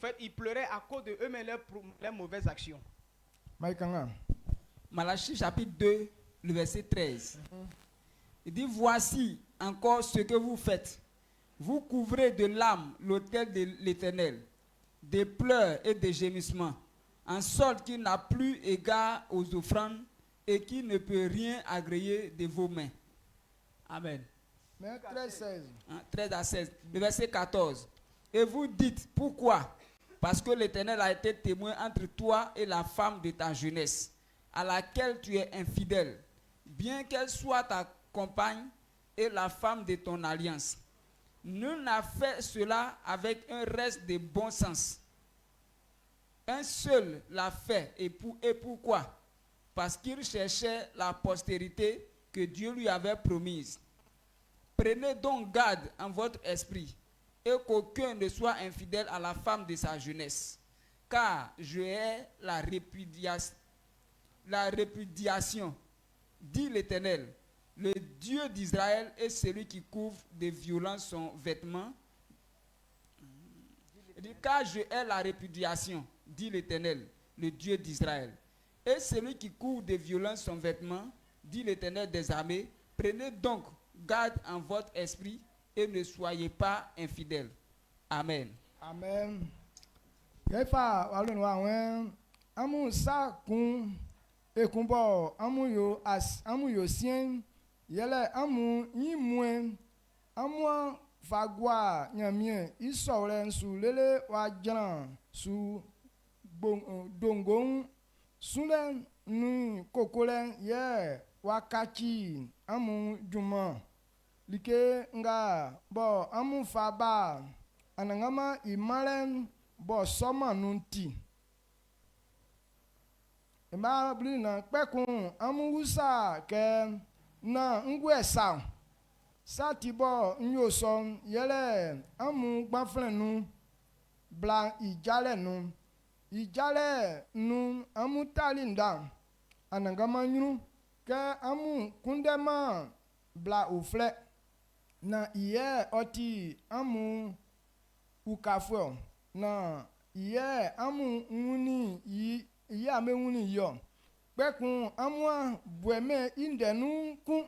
fait, ils pleuraient à cause de eux-mêmes leurs mauvaises actions. Malachie chapitre 2, le verset 13. Il dit, voici encore ce que vous faites. Vous couvrez de larmes l'autel de l'Éternel, de pleurs et de gémissements, en sorte qu'il n'a plus égard aux offrandes et qu'il ne peut rien agréer de vos mains. Amen. 13 à 16. Le verset 14. Et vous dites, pourquoi? Parce que l'Éternel a été témoin entre toi et la femme de ta jeunesse, à laquelle tu es infidèle, bien qu'elle soit ta compagne et la femme de ton alliance. Nul n'a fait cela avec un reste de bon sens. Un seul l'a fait. Et pourquoi? Parce qu'il cherchait la postérité que Dieu lui avait promise. Prenez donc garde en votre esprit et qu'aucun ne soit infidèle à la femme de sa jeunesse, car je hais la répudiation. la répudiation, dit l'Éternel. Le Dieu d'Israël est celui qui couvre de violence son vêtement. Car je hais la répudiation, dit l'Éternel, le Dieu d'Israël. Et celui qui couvre de violence son vêtement, dit l'Éternel des armées. Prenez donc garde en votre esprit et ne soyez pas infidèles. Amen. Amen. Yefa walun wa wen amu sa kun ekunbo amu yo sien yele amu yimwen amu fagwa nyamien isore nsu lele wa jan su dongon sule nu kokole ye wakati amu juma like nga bo amu faba anangama imalen bo soma nunti ema blina pekun amu wusa ke na ngwesa satibo nyoso yele amu gbaflenu bla ijale nu amu talinda anangama nyuru ke amu kundema bla ufle na iye oti amu ukafo na iye amu nguni iye ame nguni yo pekun amu bueme indenu kun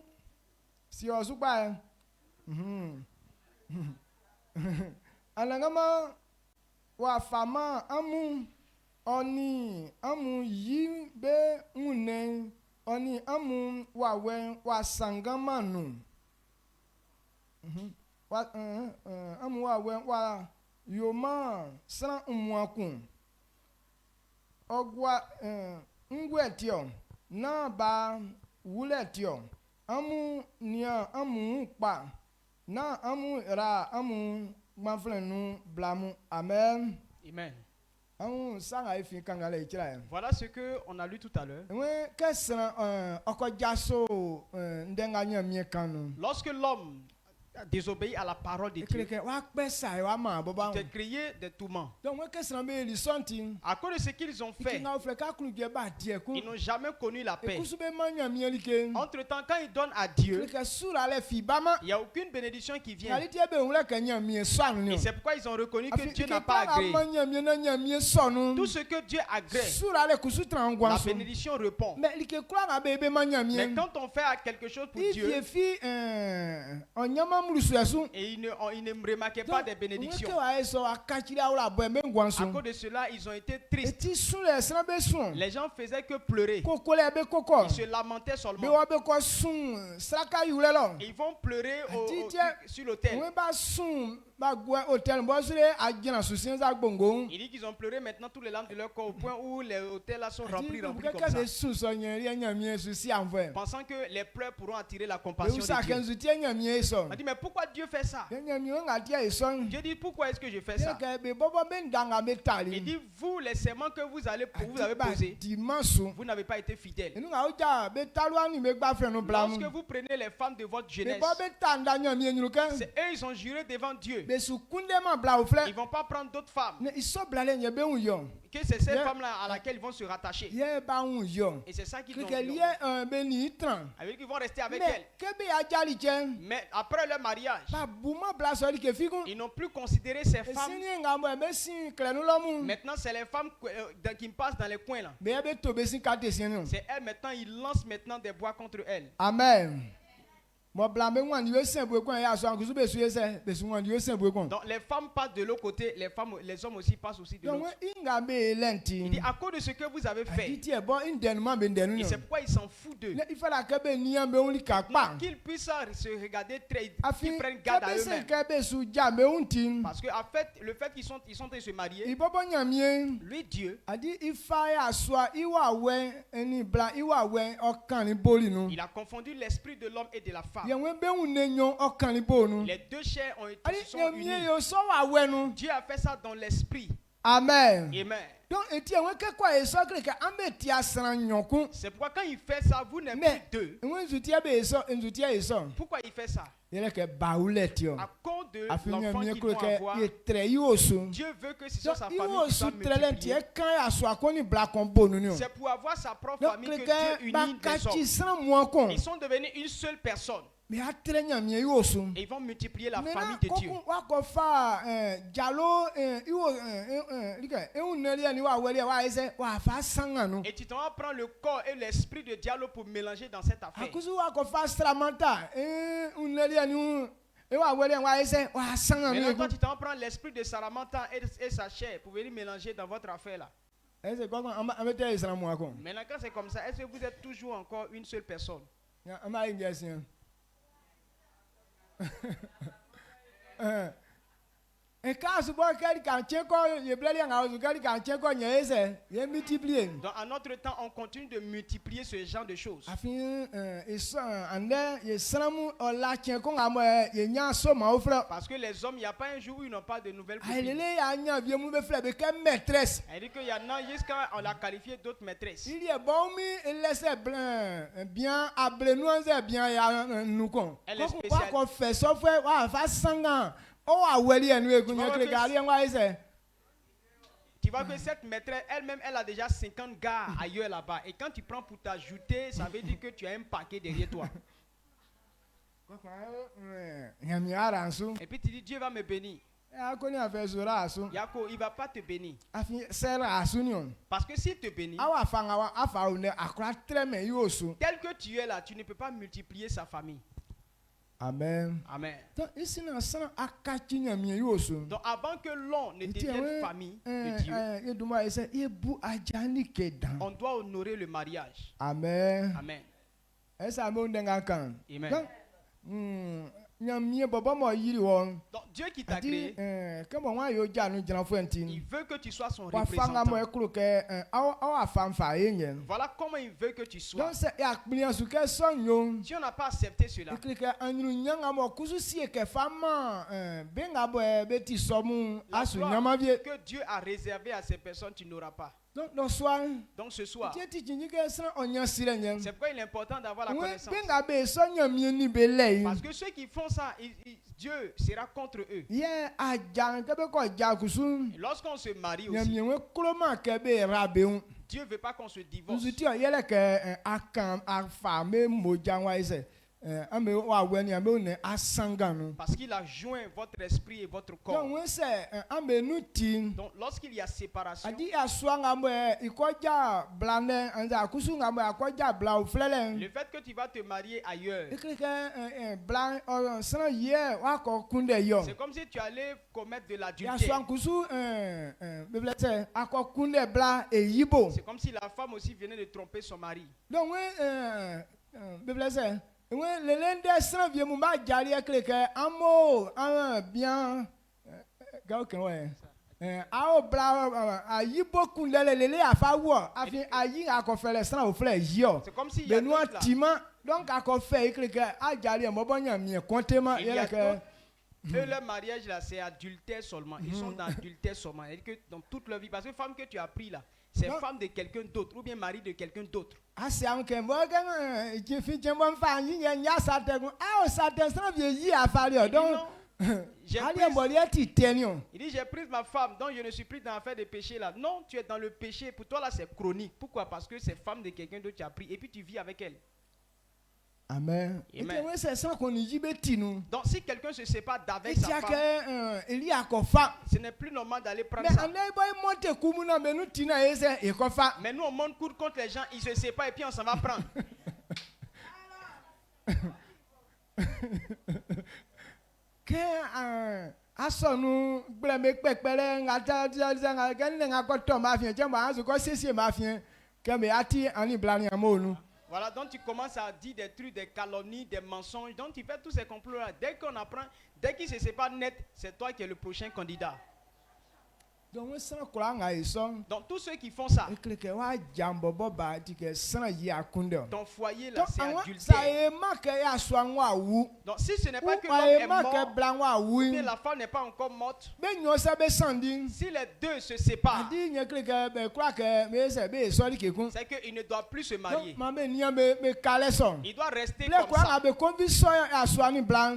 si osupa anangama wa fama amu oni amu yi be ngune oni amu wa sangamanu amu wa yoma san umwakun ogwa ngwetio na ba wuletio amu nia amu pa na amu ra amu gbanflenu blamu. Amen. Amen. Voilà ce que on a lu tout à l'heure. Lorsque l'homme désobéit à la parole de Dieu, il te crié des tourments. À cause de ce qu'ils ont fait, ils n'ont jamais connu la paix. Entre temps, quand ils donnent à Dieu, il n'y a aucune bénédiction qui vient. Et c'est pourquoi ils ont reconnu que Dieu n'a pas agréé. Tout ce que Dieu agrée, la bénédiction répond. Mais quand on fait quelque chose pour Dieu, et ils ne remarquaient pas des bénédictions. À cause de cela, ils ont été tristes. Les gens faisaient que pleurer. Ils se lamentaient seulement. Ils vont pleurer sur l'autel. Il dit qu'ils ont pleuré maintenant tous les larmes de leur corps au point où les hôtels là sont remplis comme ça. Pensant que les pleurs pourront attirer la compassion de Dieu. On dit mais pourquoi Dieu fait ça? Dieu dit pourquoi est-ce que je fais ça? Il dit vous les serments que vous avez posés, vous n'avez pas été fidèles. Lorsque vous prenez les femmes de votre jeunesse, c'est eux ils ont juré devant Dieu. Ils ne vont pas prendre d'autres femmes. Que c'est ces femmes-là à laquelle ils vont se rattacher. Et c'est ça qu'ils vont rester avec elles. Mais après leur mariage, ils n'ont plus considéré ces femmes. Maintenant, c'est les femmes qui passent dans les coins là. C'est elles maintenant, ils lancent maintenant des bois contre elles. Amen. Donc les femmes passent de l'autre côté, les hommes aussi passent aussi de l'autre. Il dit à cause de ce que vous avez fait. Et c'est pourquoi ils s'en foutent d'eux. Qu'ils puissent se regarder, qu'ils prennent garde à eux-mêmes. Parce que en fait, le fait qu'ils sont en train de se marier, lui Dieu, il a confondu l'esprit de l'homme et de la femme. Les deux chairs ont été unis. Dieu a fait ça dans l'esprit. Amen. Amen. C'est pourquoi quand il fait ça, vous n'êtes plus deux. Pourquoi il fait ça? À cause de l'enfant qu'il va avoir, Dieu veut que ce soit sa famille qui soit multipliée. C'est pour avoir sa propre famille que Dieu unit les hommes. Ils sont devenus une seule personne. Et ils vont multiplier la famille de Dieu. Et tu t'en vas prendre le corps et l'esprit de Diallo pour mélanger dans cette affaire. Maintenant, toi, tu t'en vas prendre l'esprit de Saramanta et sa chair pour venir mélanger dans votre affaire là. Maintenant, quand c'est comme ça, est-ce que vous êtes toujours encore une seule personne? Donc, à notre temps, on continue de multiplier ce genre de choses. Parce que les hommes, il n'y a pas un jour où ils n'ont pas de nouvelles copines. Il dit qu'il y en a jusqu'à on l'a qualifié d'autres maîtresses. Elle est spéciale. Tu vois que cette maîtresse elle-même, elle a déjà 50 gars ailleurs là-bas. Et quand tu prends pour t'ajouter, ça veut dire que tu as un paquet derrière toi. Et puis tu dis, Dieu va me bénir. Yako, il ne va pas te bénir. Parce que s'il te bénit, tel que tu es là, tu ne peux pas multiplier sa famille. Amen. Amen. Donc avant que l'on ne devienne famille de Dieu, on doit honorer le mariage. Amen. Amen. Amen. Donc Dieu qui t'a créé, il veut que tu sois son représentant. Voilà comment il veut que tu sois. Si on n'a pas accepté cela, la gloire que Dieu a réservée à ces personnes, tu n'auras pas. Donc ce soir, c'est pourquoi il est important d'avoir la connaissance. Parce que ceux qui font ça, Dieu sera contre eux. Lorsqu'on se marie aussi, Dieu ne veut pas qu'on se divorce. Parce qu'il a joint votre esprit et votre corps. Donc lorsqu'il y a séparation, le fait que tu vas te marier ailleurs, c'est comme si tu allais commettre de l'adultère. C'est comme si la femme aussi venait de tromper son mari. C'est comme si il y a leur mariage là, c'est adultère seulement. Ils sont dans adultère seulement. Et que dans toute leur vie, parce que femme que tu as pris là, c'est femme de quelqu'un d'autre ou bien mari de quelqu'un d'autre. Il dit j'ai pris ma femme, donc je ne suis plus dans l'affaire de péché là. Non, tu es dans le péché. Pour toi là c'est chronique. Pourquoi? Parce que c'est femme de quelqu'un d'autre que tu as pris et puis tu vis avec elle. Amen. Donc si quelqu'un se sépare d'avec sa femme, ce n'est plus normal d'aller prendre ça. Mais nous on monte court contre les gens, ils se séparent et puis on s'en va prendre. Voilà, donc tu commences à dire des trucs, des calomnies, des mensonges. Donc tu fais tous ces complots-là. Dès qu'on apprend, dès qu'il se sépare net, c'est toi qui es le prochain candidat. Donc tous ceux qui font ça, ton foyer là c'est adultère. Donc si ce n'est pas que l'homme est mort, ou que la femme n'est pas encore morte, si les deux se séparent, c'est qu'il ne doit plus se marier. Il doit rester comme ça.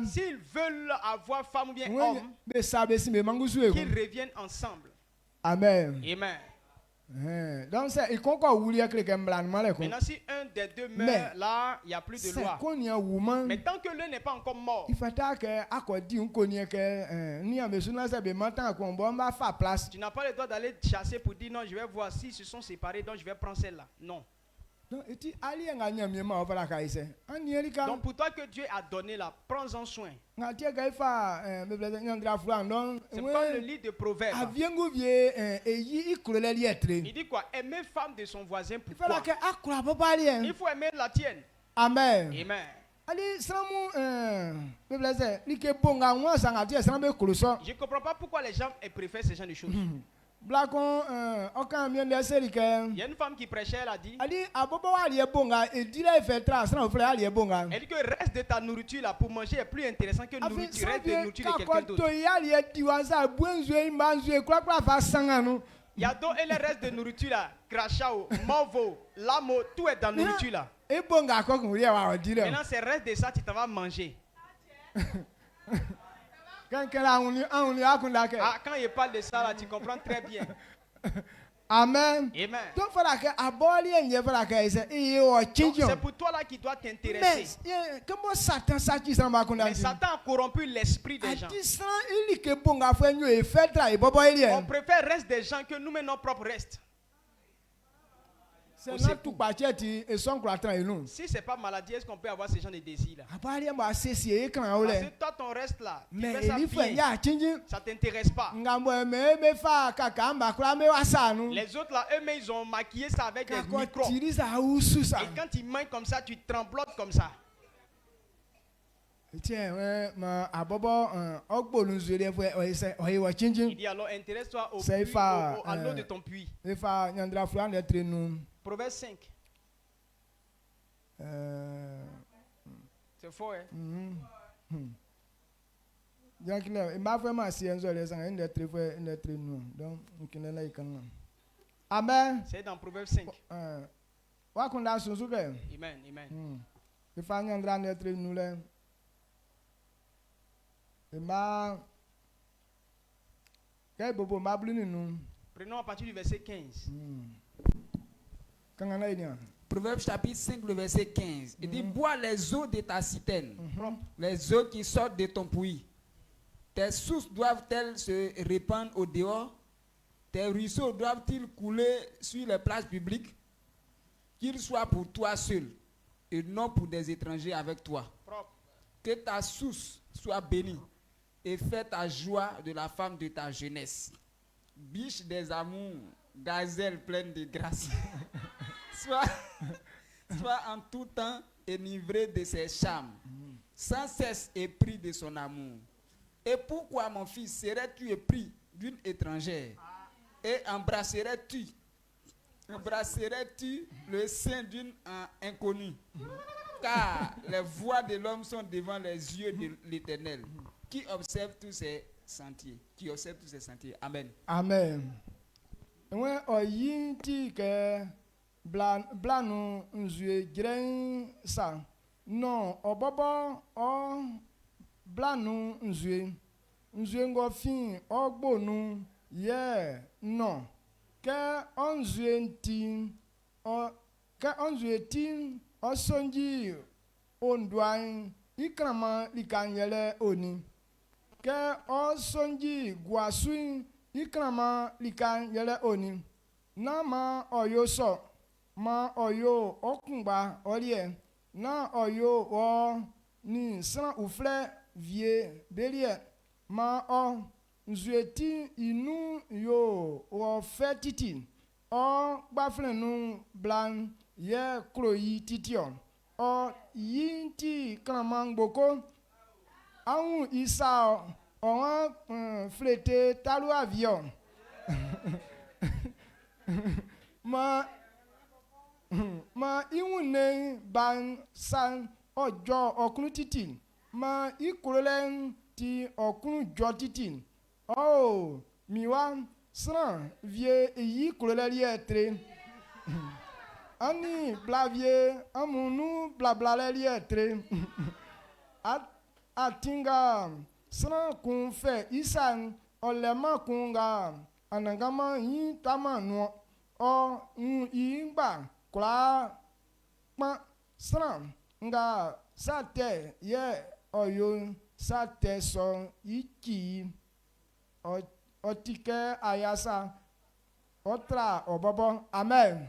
S'ils veulent avoir femme ou bien homme, qu'ils reviennent ensemble. Amen. Amen. Donc c'est il concourt maintenant si un des deux meurt là, il n'y a plus de loi. Mais tant que l'un n'est pas encore mort, tu n'as pas le droit d'aller chasser pour dire non, je vais voir s'ils se sont séparés, donc je vais prendre celle-là. Non. Donc pour toi que Dieu a donné là, prends-en soin. C'est comme le livre de Proverbes. Il dit quoi? Aimer femme de son voisin, pourquoi? Il faut aimer la tienne. Amen. Amen. Je ne comprends pas pourquoi les gens préfèrent ce genre de choses. Il y a une femme qui prêchait, elle a dit, elle dit que le reste de ta nourriture là pour manger est plus intéressant que le reste de nourriture de quelqu'un d'autre. Il y a donc et le reste de nourriture là, crachao, mauvo, lamo, tout est dans la nourriture là. Maintenant c'est le reste de ça tu t'en vas manger. Quand il parle de ça, là, tu comprends très bien. Amen. Amen. Donc, c'est pour toi là qui doit t'intéresser. Mais Satan a corrompu l'esprit des gens. On préfère reste des gens que nous menons propre reste. Si ce n'est pas maladie, est-ce qu'on peut avoir ce genre de désir là? Parce que toi ton reste là, ça t'intéresse pas. Les autres là, eux-mêmes ils ont maquillé ça avec des micros. Et quand ils mangent comme ça, tu tremblotes comme ça. Il dit alors intéresse-toi à l'eau de ton puits. Proverbe 5. C'est fort, hein? Amen. C'est dans Proverbe 5. Amen. Prenons à partir du verset 15. Proverbe chapitre 5, le verset 15. Il dit, bois les eaux de ta citerne, les eaux qui sortent de ton puits. Tes sources doivent-elles se répandre au dehors? Tes ruisseaux doivent-ils couler sur les places publiques? Qu'ils soient pour toi seul et non pour des étrangers avec toi. Que ta source soit bénie et fais ta joie de la femme de ta jeunesse. Biche des amours, gazelle pleine de grâce. Sois en tout temps enivré de ses charmes, sans cesse épris de son amour. Et pourquoi, mon fils, serais-tu épris d'une étrangère? Et embrasserais-tu le sein d'une inconnue? Car les voies de l'homme sont devant les yeux de l'Éternel, qui observe tous ses sentiers. Amen. Amen. Blanu nzue gren sa non obobo o blanu nzue ngo fin ogbonu ye non ke onzue ti osonji ondwan ikrama likanyele oni ke osonji guasu ikrama likanyele oni na ma oyo so ma oyo okungba olie na oyo o ni san ufle vie belie ma o nzueti inu yo o fetiti o gbaflenu blan ye kroyi titio o yinti klamangboko awun isa o flete talu avion ma iwune ban san ojo okunu titin ma ikurelen ti okunu jo titin oh miwa sran vie yi kurele etre ani blavie amunu blabla le etre atinga sran kun fe isan olema kunga anangama yi tama no o yingba kla pa sran nga sate ye oyo sate so iki otike ayasa otra obobo amen.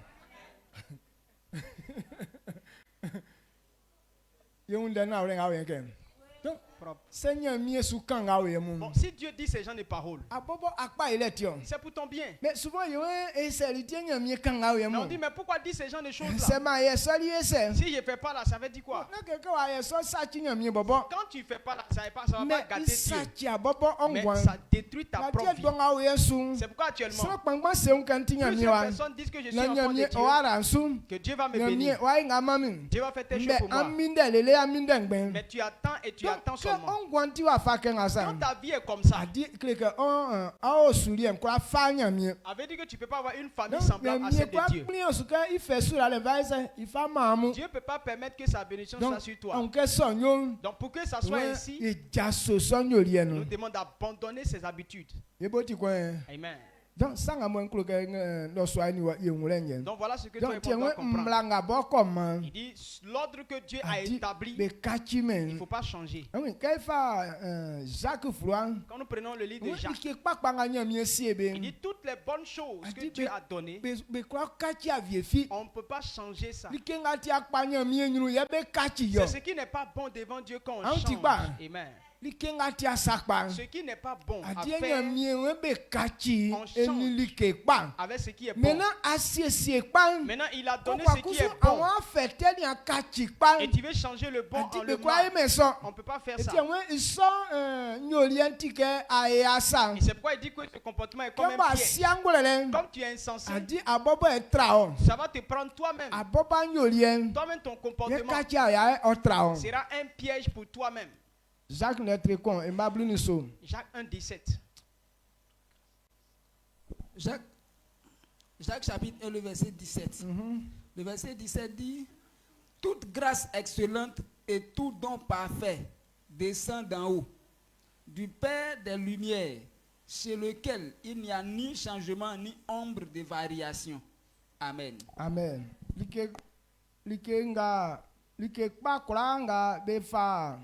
Yonde na ore ngawe nke. Seigneur miesu kan ngawe mu. Bon, si Dieu dit ces gens de paroles, abobo akpa ile tio. C'est pour ton bien. Mais souvent yo eseliti nyamie kan ngawe mu. On dit mais pourquoi dit ces gens de choses là? C'est ma yesoli ese. Si je fais pas là, ça veut dire quoi? Na keke wa yeso sa chi nyamie bobo. Quand tu fais pas là, ça va pas gâter Dieu. Mais ça détruit ta propre vie. C'est pourquoi actuellement, personne dit que je suis enfant de Dieu, que Dieu va me bénir. Dieu va faire tes choses pour moi. Mais tu attends et tu attends seulement. Quand ta vie est comme ça, avait dit que tu peux pas avoir une famille semblable à celle de Dieu. Dieu peut pas permettre que sa bénédiction soit sur toi. Donc pour que ça soit ainsi, nous demandons d'abandonner ses habitudes. Amen. Donc voilà ce que tu dois comprendre. Il dit l'ordre que Dieu a établi, il ne faut pas changer. Quand nous prenons le livre de Jacques, il dit toutes les bonnes choses que Dieu a données, on ne peut pas changer ça. C'est ce qui n'est pas bon devant Dieu qu'on change. Amen. Ce qui n'est pas bon à faire, on change avec ce qui est bon. Maintenant, il a donné ce qui est bon. Et tu veux changer le bon en le mal. On ne peut pas faire ça. Et c'est pourquoi il dit que ce comportement est comme un piège. Comme tu es insensé, ça va te prendre toi-même. Toi-même, ton comportement sera un piège pour toi-même. Jacques notre con et Mabluniso. Jacques 1:17. Jacques chapitre 1, le verset 17. Le verset 17 dit: toute grâce excellente et tout don parfait descend d'en haut, du Père des Lumières, chez lequel il n'y a ni changement ni ombre de variation. Amen. Amen. Like pa befa.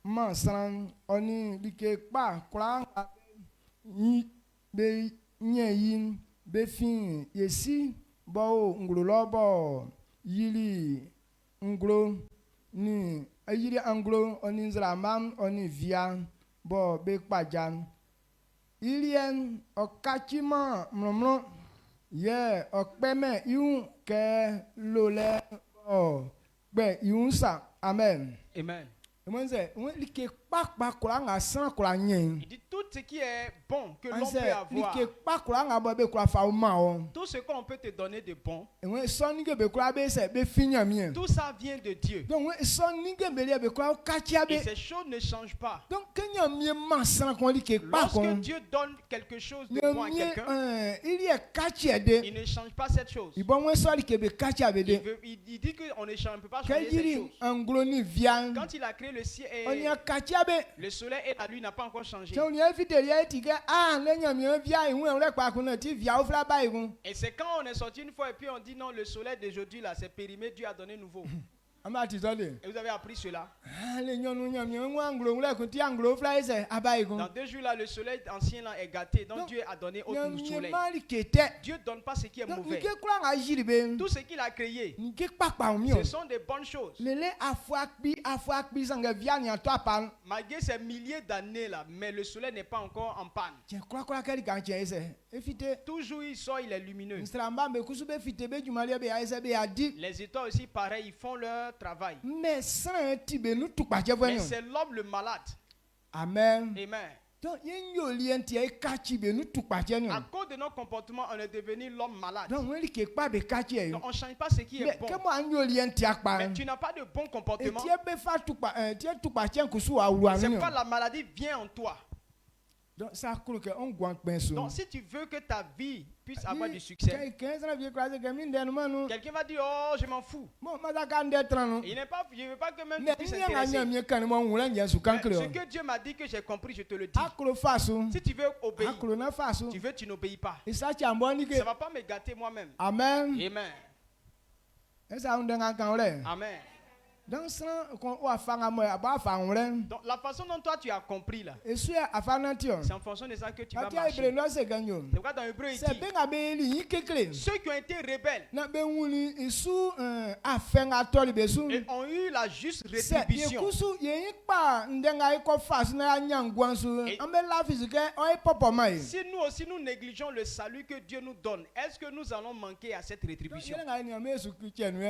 Mansan oni like pa kranga be nyeyin be fin yesi bo nglo lobo yili nglo ni ayiri anglo oni nzramam oni via bo be pajan ilien okachima mlomlo ye okpeme iun ke lole o be iunsa. Amen. Amen. Il dit tout ce qui est bon que l'on peut avoir, tout ce qu'on peut te donner de bon, tout ça vient de Dieu. Et ces choses ne changent pas. Lorsque Dieu donne quelque chose de bon à quelqu'un, il ne change pas cette chose. Il dit qu'on ne peut pas changer cette chose. Quand il a créé le ciel et le soleil et la lune n'a pas encore changé. Et c'est quand on est sorti une fois et puis on dit non, le soleil d'aujourd'hui là c'est périmé, Dieu a donné nouveau. Et vous avez appris cela. Dans 2 jours là, le soleil ancien là est gâté. Donc Dieu a donné autre soleil. Dieu ne donne pas ce qui est mauvais. Tout ce qu'il a créé, ce sont des bonnes choses. Malgré ces milliers d'années là, mais le soleil n'est pas encore en panne. Toujours il sort, il est lumineux. Les étoiles aussi pareil, ils font leur travail. Mais c'est l'homme le malade. Amen. Amen. Donc à cause de nos comportements, on est devenu l'homme malade. Donc on ne change pas ce qui est bon. Mais tu n'as pas de bon comportement. C'est pas la maladie vient en toi. Donc si tu veux que ta vie puisse avoir du succès, quelqu'un va dire oh je m'en fous. Il n'est pas, je ne veux pas que même tu puisses s'intéresser. Ce que Dieu m'a dit que j'ai compris, je te le dis. Si tu veux obéir, tu n'obéis pas. Ça ne va pas me gâter moi-même. Amen. Amen. Amen. Donc la façon dont toi tu as compris là, c'est en fonction de ça que tu vas marcher. C'est pourquoi dans Hébreu il dit ceux qui ont été rebelles et ont eu la juste rétribution. Et si nous aussi nous négligeons le salut que Dieu nous donne, est-ce que nous allons manquer à cette rétribution?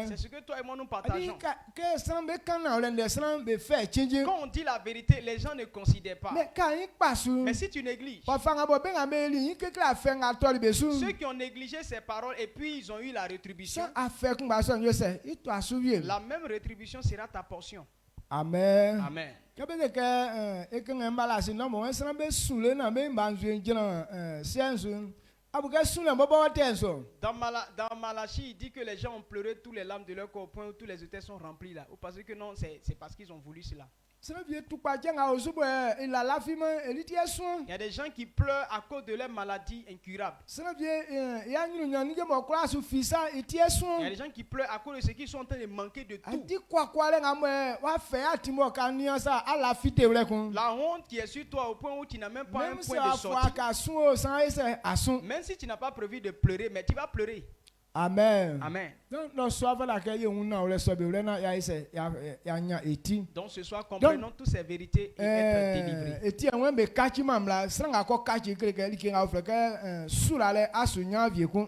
C'est ce que toi et moi nous partageons. Quand on dit la vérité, les gens ne considèrent pas. Mais si tu négliges, ceux qui ont négligé ces paroles et puis ils ont eu la rétribution, la même rétribution sera ta portion. Amen. Amen. Dans Malachie, il dit que les gens ont pleuré tous les larmes de leur corps au point où tous les hôtels sont remplis là. Ou parce que non, c'est parce qu'ils ont voulu cela. Il y a des gens qui pleurent à cause de leur maladie incurable. Il y a des gens qui pleurent à cause de ce qu'ils sont en train de manquer de tout. La honte qui est sur toi au point où tu n'as même pas un point de sortie. Même si tu n'as pas prévu de pleurer, mais tu vas pleurer. Amen. Amen. Donc ce soir, comprenons toutes ces vérités et être délivrés.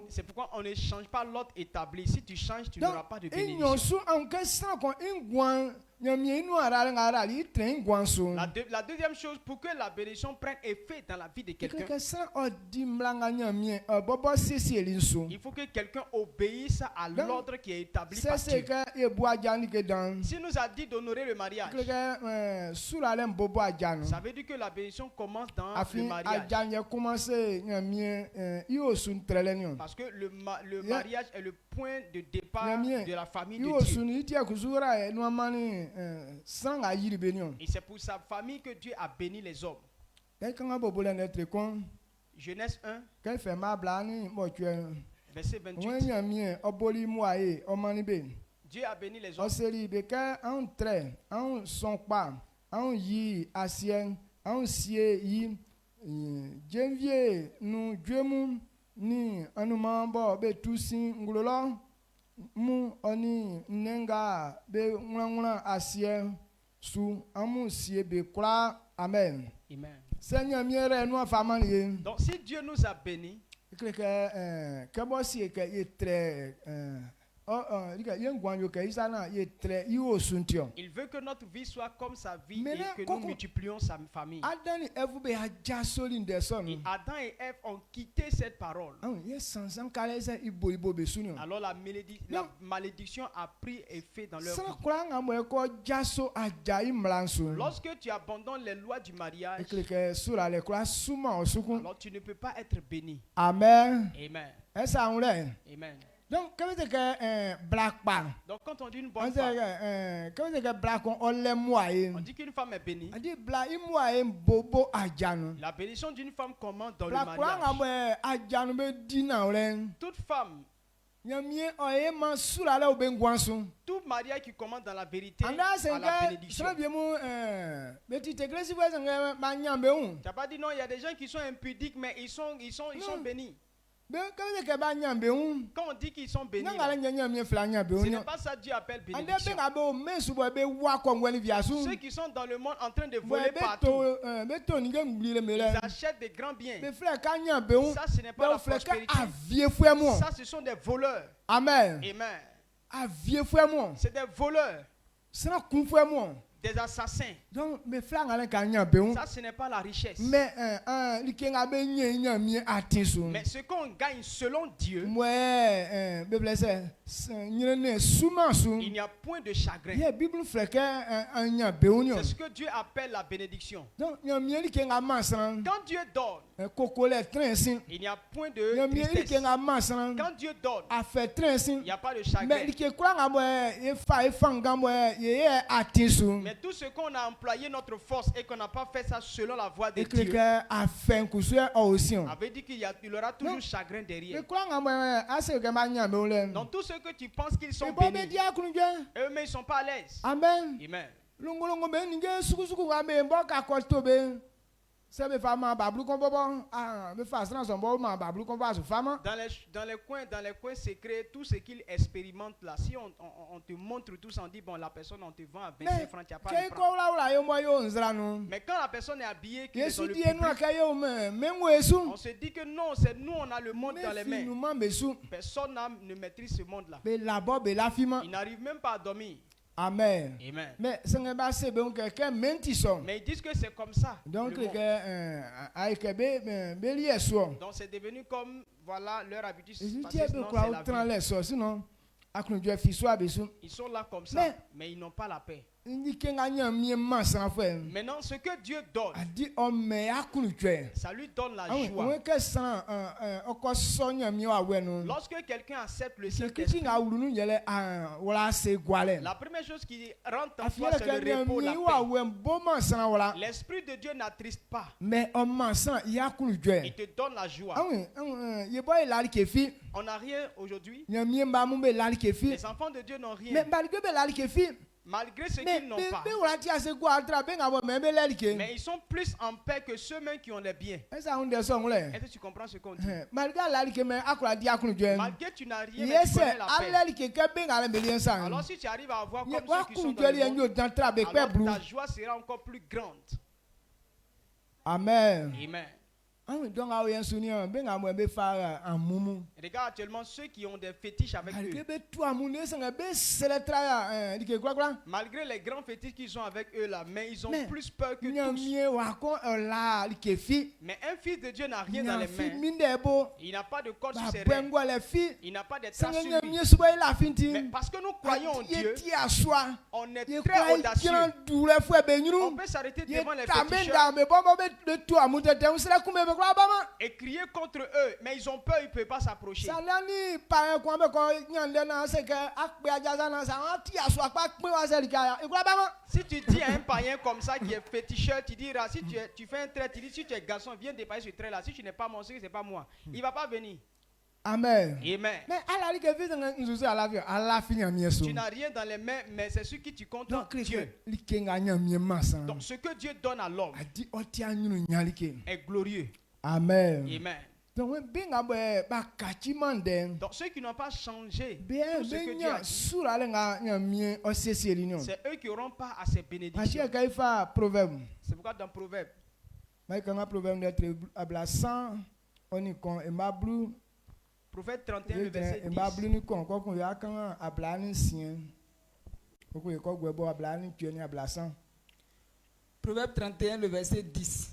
C'est pourquoi on ne change pas l'ordre établi. Si tu changes, tu n'auras pas de bénédiction. La deuxième chose, pour que la bénédiction prenne effet dans la vie de quelqu'un, il faut que quelqu'un obéisse à l'ordre qui est établi par Dieu. S'il nous a dit d'honorer le mariage, ça veut dire que la bénédiction commence dans le mariage. Parce que le mariage est le point de départ de la famille de Dieu. Et c'est pour sa famille que Dieu a béni les hommes. Genèse 1, verset 28. Dieu a béni les hommes. Mu oni nenga be ngula asien su amu sie be kula. Amen. Amen. Seigneur miere no famali. Donc si Dieu nous a bénis, il veut que notre vie soit comme sa vie et que nous multiplions sa famille. Et Adam et Ève ont quitté cette parole. Alors la malédiction a pris effet dans leur vie. Lorsque tu abandonnes les lois du mariage, alors tu ne peux pas être béni. Amen. Amen. Amen. Donc, quand on dit une bonne femme, on dit qu'une femme est bénie. La bénédiction d'une femme commence dans le mariage. Toute femme, tout mariage qui commence dans la vérité a la bénédiction. Tu n'as pas dit non, il y a des gens qui sont impudiques mais ils sont bénis. Quand on dit qu'ils sont bénis, ce n'est pas ça Dieu appelle bénédiction. Ceux qui sont dans le monde en train de voler partout, ils achètent des grands biens. Ça, ce n'est pas la prospérité. Ça, ce sont des voleurs. Amen. Amen. C'est des voleurs. des assassins. Donc, ça, ce n'est pas la richesse. Mais ce qu'on gagne selon Dieu, il n'y a point de chagrin. C'est ce que Dieu appelle la bénédiction. Quand Dieu donne, il n'y a point de tristesse. Quand Dieu donne, il n'y a pas de chagrin. Mais tout ce qu'on a employé notre force et qu'on n'a pas fait ça selon la voie de Dieu, avait dit qu'il y aura toujours chagrin derrière. Donc tout ce que tu penses qu'ils sont bénis, eux-mêmes ils ne sont pas à l'aise. Amen. Amen. Dans les coins secrets, tout ce qu'ils expérimentent là, si on te montre tout ça, on dit bon, la personne, on te vend à 25 francs, tu n'as pas de prendre. Mais quand la personne est habillée, qui est dans le public, on se dit que non, c'est nous, on a le monde dans les mains. Personne ne maîtrise ce monde-là. Il n'arrive même pas à dormir. Amen. Amen. Mais ils disent que c'est comme ça. Donc c'est devenu comme voilà leur habitude. Ils sont là comme ça, mais ils n'ont pas la paix. Maintenant, ce que Dieu donne, ça lui donne la joie. Lorsque quelqu'un accepte le Saint-Esprit, la première chose qui rentre en toi, c'est le repos, la paix. L'Esprit de Dieu n'attriste pas. Il te donne la joie. On n'a rien aujourd'hui. Les enfants de Dieu n'ont rien. Malgré ce qu'ils n'ont pas. Mais ils sont plus en paix que ceux-mêmes qui ont les biens. Est-ce que tu comprends ce qu'on dit? Malgré tu n'as rien, mais tu connais la paix. Alors si tu arrives à avoir comme ceux qui sont dans le monde, alors ta joie sera encore plus grande. Amen. Amen. Regarde actuellement ceux qui ont des fétiches avec eux. Malgré les grands fétiches qu'ils ont avec eux là, mais ils ont plus peur que tous. Mais un fils de Dieu n'a rien dans les mains. Il n'a pas de corde sur ses reins. Il n'a pas de traces sur lui. Mais parce que nous croyons en Dieu, on est très audacieux. On peut s'arrêter devant les féticheurs et crier contre eux, mais ils ont peur, ils ne peuvent pas s'approcher. Si tu dis à un païen comme ça qui est féticheur, tu diras, si tu fais un trait, tu dis, si tu es garçon, viens dépasser ce trait là. Si tu n'es pas mon c'est pas moi. Il ne va pas venir. Amen. Amen. Tu n'as rien dans les mains, mais c'est ce qui tu comptes en Dieu. Donc ce que Dieu donne à l'homme est glorieux. Amen. Amen. Donc ceux qui n'ont pas changé tout ce que Dieu a dit, c'est eux qui n'auront pas à ces bénédictions. C'est pourquoi dans Proverbe, Proverbe 31, le verset 10. Proverbe 31, le verset 10.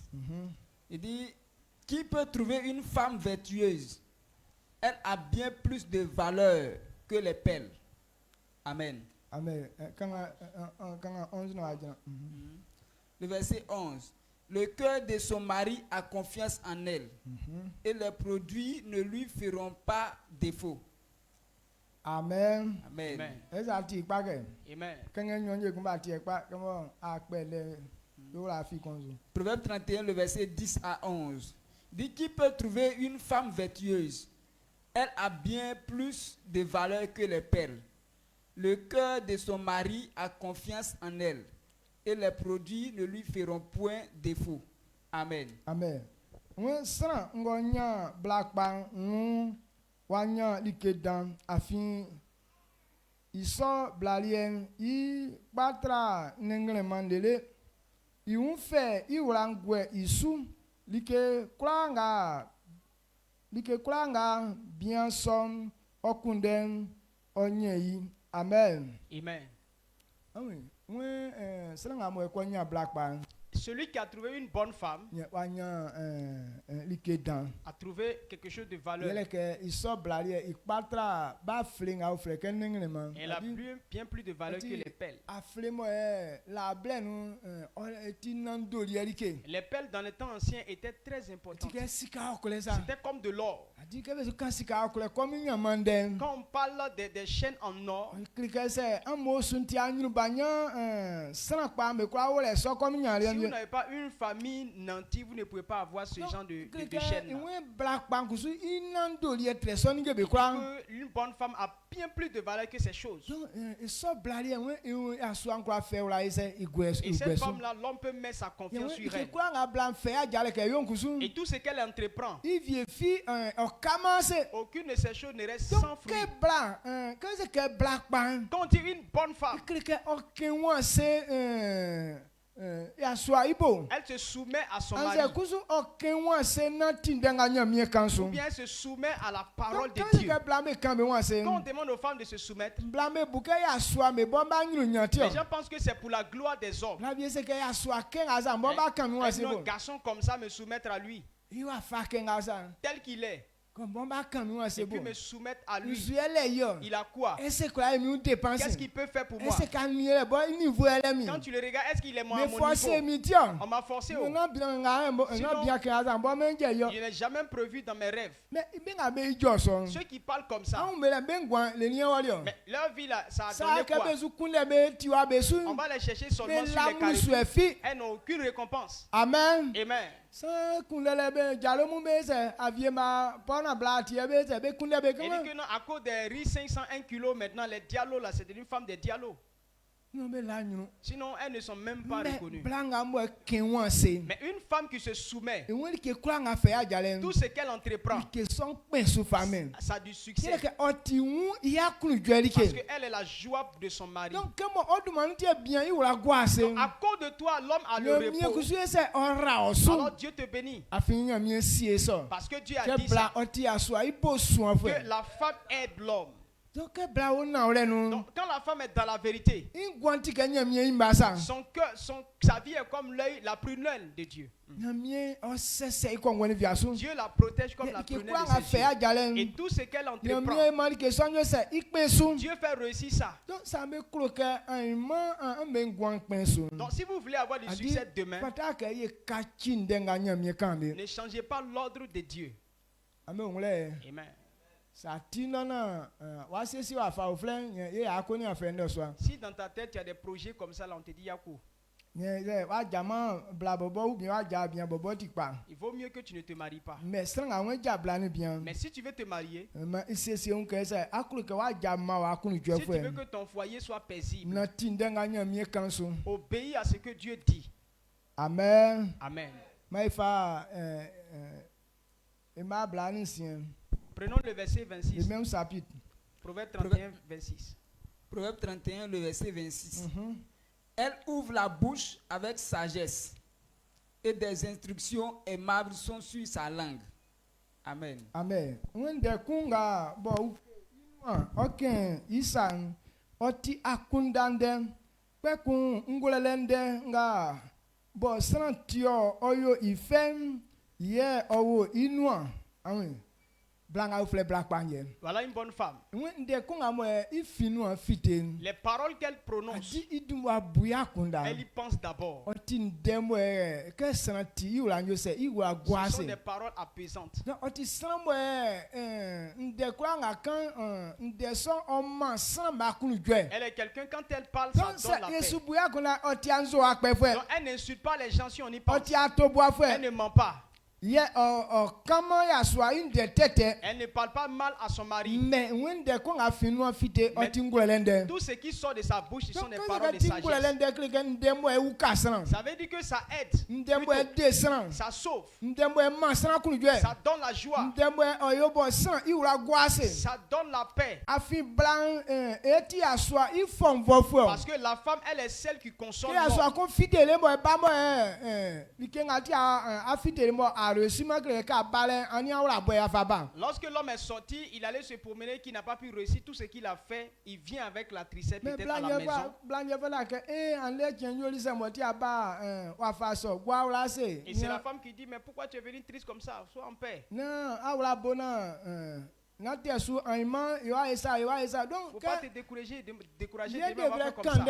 Il dit, qui peut trouver une femme vertueuse? Elle a bien plus de valeur que les perles. Amen. Amen. Le verset 11. Le cœur de son mari a confiance en elle, et les produits ne lui feront pas défaut. Amen. Amen. Amen. Proverbe 31, le verset 10 à 11. Dit, qui peut trouver une femme vertueuse? Elle a bien plus de valeur que les perles. Le cœur de son mari a confiance en elle, et les produits ne lui feront point défaut. Amen. Amen. Amen. Amen. Celui qui a trouvé une bonne femme a trouvé quelque chose de valeur. Elle a bien plus de valeur que les pelles. Les pelles dans les temps anciens étaient très importantes. C'était comme de l'or. Quand on parle des chaînes en or, si vous n'avez pas une famille nantie, vous ne pouvez pas avoir ce genre de chaîne. Une bonne femme a bien plus de valeur que ces choses. Et cette femme-là, l'homme peut mettre sa confiance sur elle. Et tout ce qu'elle entreprend, aucune de ces choses ne reste sans fruit. Quand on dit une bonne femme, elle se soumet à son mari. Ou bien elle se soumet à la parole de Dieu. Quand on demande aux femmes de se soumettre, les gens pensent que c'est pour la gloire des hommes. Un garçon comme ça me soumettre à lui, tel qu'il est. Et puis me soumettre à lui. Il a quoi? Qu'est-ce qu'il peut faire pour moi? Quand tu le regardes, est-ce qu'il est moins à mon niveau? On m'a forcé. Sinon, je n'ai jamais prévu dans mes rêves. Ceux qui parlent comme ça, mais leur vie là, ça a donné quoi? On va les chercher seulement sur les carrés. Elles n'ont aucune récompense. Amen. Amen. Et dit que non, à cause des riz 501 kilos maintenant, les dialogues là, c'est une femme des dialogues. Sinon, elles ne sont même pas reconnues. Mais une femme qui se soumet, tout ce qu'elle entreprend, ça a du succès. Parce qu'elle est la joie de son mari. Donc, à cause de toi, l'homme a le repos. Alors Dieu te bénit. Parce que Dieu a dit ça, que la femme aide l'homme. Donc, quand la femme est dans la vérité, son cœur, sa vie est comme l'œil, la prunelle de Dieu. Dieu la protège comme la prunelle de ses yeux. Et tout ce qu'elle entreprend, Dieu fait réussir ça. Donc, si vous voulez avoir du succès demain, ne changez pas l'ordre de Dieu. Amen. Si dans ta tête tu as des projets comme ça, là on te dit Yakou. Il vaut mieux que tu ne te maries pas. Mais si tu veux te marier, si tu veux que ton foyer soit paisible, obéis à ce que Dieu dit. Amen. Amen. Prenons le verset 26. Le même chapitre. Proverbe 31, 26. Proverbe 31, le verset 26. Elle ouvre la bouche avec sagesse et des instructions aimables sont sur sa langue. Amen. Amen. Oti akundande kwekun ngolelende nga bo santio oyo ifem ye owo inua. Amen. Voilà une bonne femme. Les paroles qu'elle prononce, elle y pense d'abord. Ce sont des paroles apaisantes. Elle est quelqu'un, quand elle parle, ça donne la paix. Donc elle n'insulte pas les gens si on y pense. Elle ne ment pas. Elle ne parle pas mal à son mari. Mais tout ce qui sort de sa bouche, ce sont des paroles de sagesse. Ça veut dire que ça aide, ça sauve, ça donne la joie, ça donne la paix. Parce que la femme, elle est celle qui console l'homme. Lorsque l'homme est sorti, il allait se promener, qu'il n'a pas pu réussir tout ce qu'il a fait. Il vient avec la tristesse peut-être à la maison. Et c'est la femme qui dit, mais pourquoi tu es venu triste comme ça? Sois en paix. Faut pas te décourager comme ça.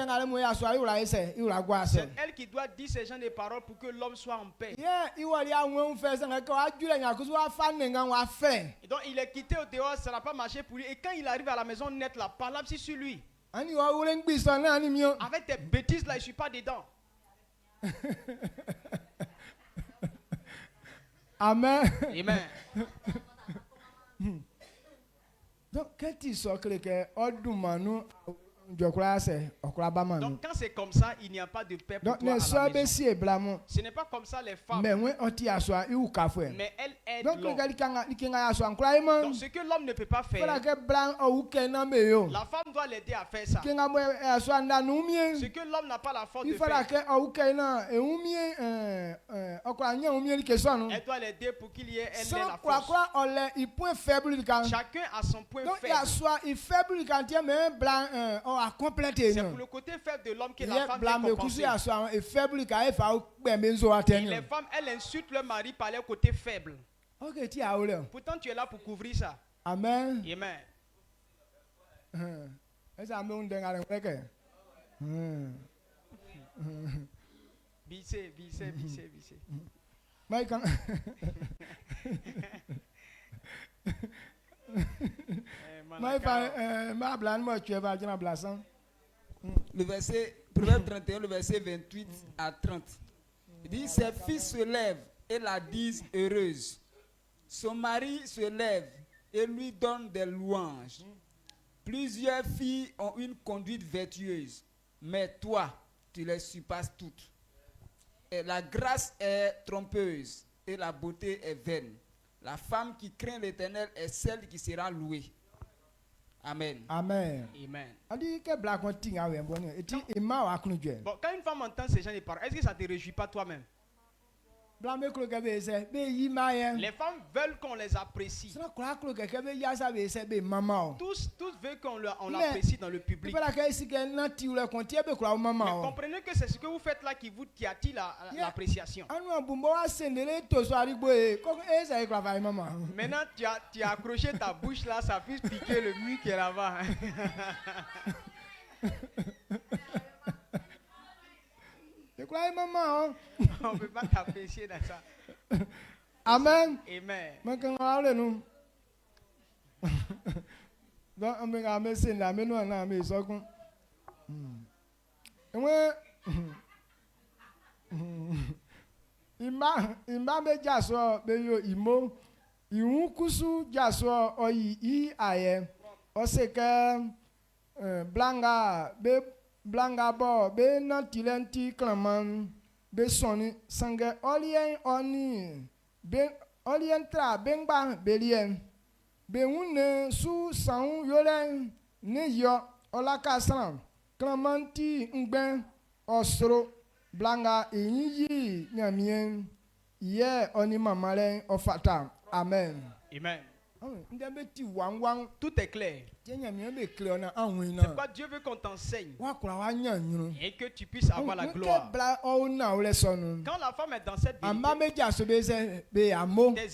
C'est elle qui doit dire ces gens des paroles pour que l'homme soit en paix. Et donc il est quitté au dehors, ça n'a pas marché pour lui. Et quand il arrive à la maison nette, la parole c'est sur lui. Avec tes bêtises là, je suis pas dedans. Amen. Amen. Donc, quand il sort que donc quand c'est comme ça, il n'y a pas de paix pour toi à la maison. Ce n'est pas comme ça les femmes. Mais elles aident l'homme. Donc ce que l'homme ne peut pas faire, la femme doit l'aider à faire ça. Ce que l'homme n'a pas la force de faire, elle doit l'aider pour qu'il y ait la force. Chacun a son point faible. C'est pour le côté faible de l'homme que la femme vient compenser. Et les femmes, elles insultent leur mari par leur côté faible. Pourtant, tu es là pour couvrir ça. Amen. Amen. Bissé. Le verset, Proverbe 31, le verset 28 à 30. Il dit, ses fils se lèvent et la disent heureuse. Son mari se lève et lui donne des louanges. Plusieurs filles ont une conduite vertueuse, mais toi, tu les surpasses toutes. Et la grâce est trompeuse et la beauté est vaine. La femme qui craint l'Éternel est celle qui sera louée. Amen. Amen. Amen. Bon, quand une femme entend ces gens de paroles, est-ce que ça ne te réjouit pas toi-même? Les femmes veulent qu'on les apprécie. Tous veulent qu'on l'apprécie dans le public. Mais comprenez que c'est ce que vous faites là qui attire l'appréciation. Maintenant, tu as accroché ta bouche là, ça puisse piquer le mur qui est là-bas. On ne peut pas t'apprécier dans ça. Amen. Amen. Blanga bo be na tilenti klaman be soni sange olien oni be olien tra bengba belien be wune su saun yolen ne yo olaka san klamanti ngben osro blanga eyi nyamien ye oni mamale ofata. Amen. Amen. Tout est clair. C'est quoi Dieu veut qu'on t'enseigne et que tu puisses avoir la gloire. Quand la femme est dans cette vérité, tes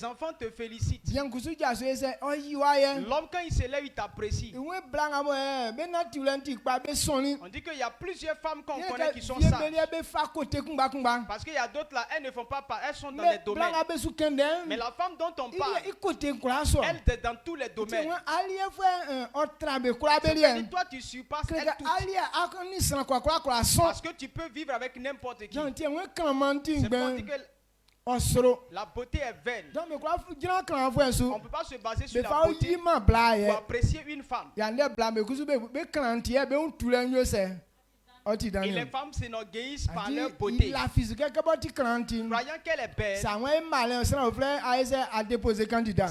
enfants te félicitent. L'homme quand il se lève, il t'apprécie. On dit qu'il y a plusieurs femmes qu'on connaît qui sont sages. Parce qu'il y a d'autres là, elles ne font pas part, elles sont dans les domaines. Mais la femme dont on parle, elle est dans tous les domaines. Toi tu surpasses elle toutes. Parce que tu peux vivre avec n'importe qui. C'est pour dire que la beauté est vaine. On ne peut pas se baser sur la beauté pour apprécier une femme. Et les femmes s'enorgueillissent par leur beauté. Croyant qu'elle est belle.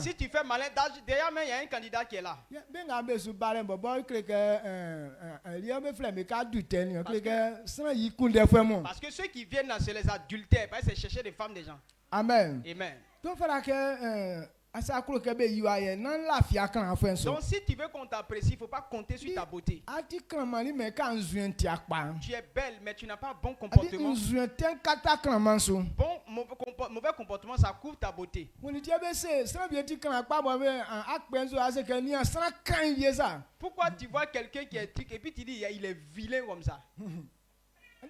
Si tu fais malin, derrière même il y a un candidat qui est là. Parce que ceux qui viennent là, c'est les adultères. Parce que c'est chercher des femmes des gens. Amen. Amen. Donc si tu veux qu'on t'apprécie, il ne faut pas compter sur ta beauté. Tu es belle, mais tu n'as pas bon comportement. Mauvais comportement, ça couvre ta beauté. Pourquoi tu vois quelqu'un qui est truc et puis tu dis il est vilain comme ça? Elle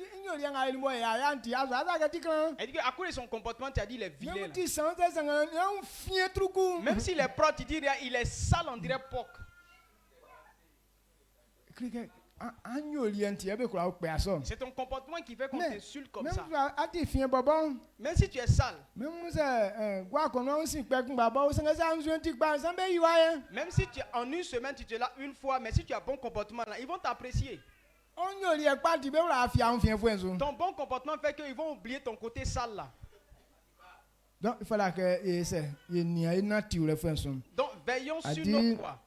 dit qu'à cause de son comportement, tu as dit il est vilain. Même s'il est propre, tu dis il est sale, on dirait porc. C'est ton comportement qui fait qu'on t'insulte comme ça. Même si tu es sale. Même si tu, en une semaine tu te laves une fois, mais si tu as bon comportement, là, ils vont t'apprécier. Ton bon comportement fait qu'ils vont oublier ton côté sale là. Donc il fallait que donc veillons sur nos poids.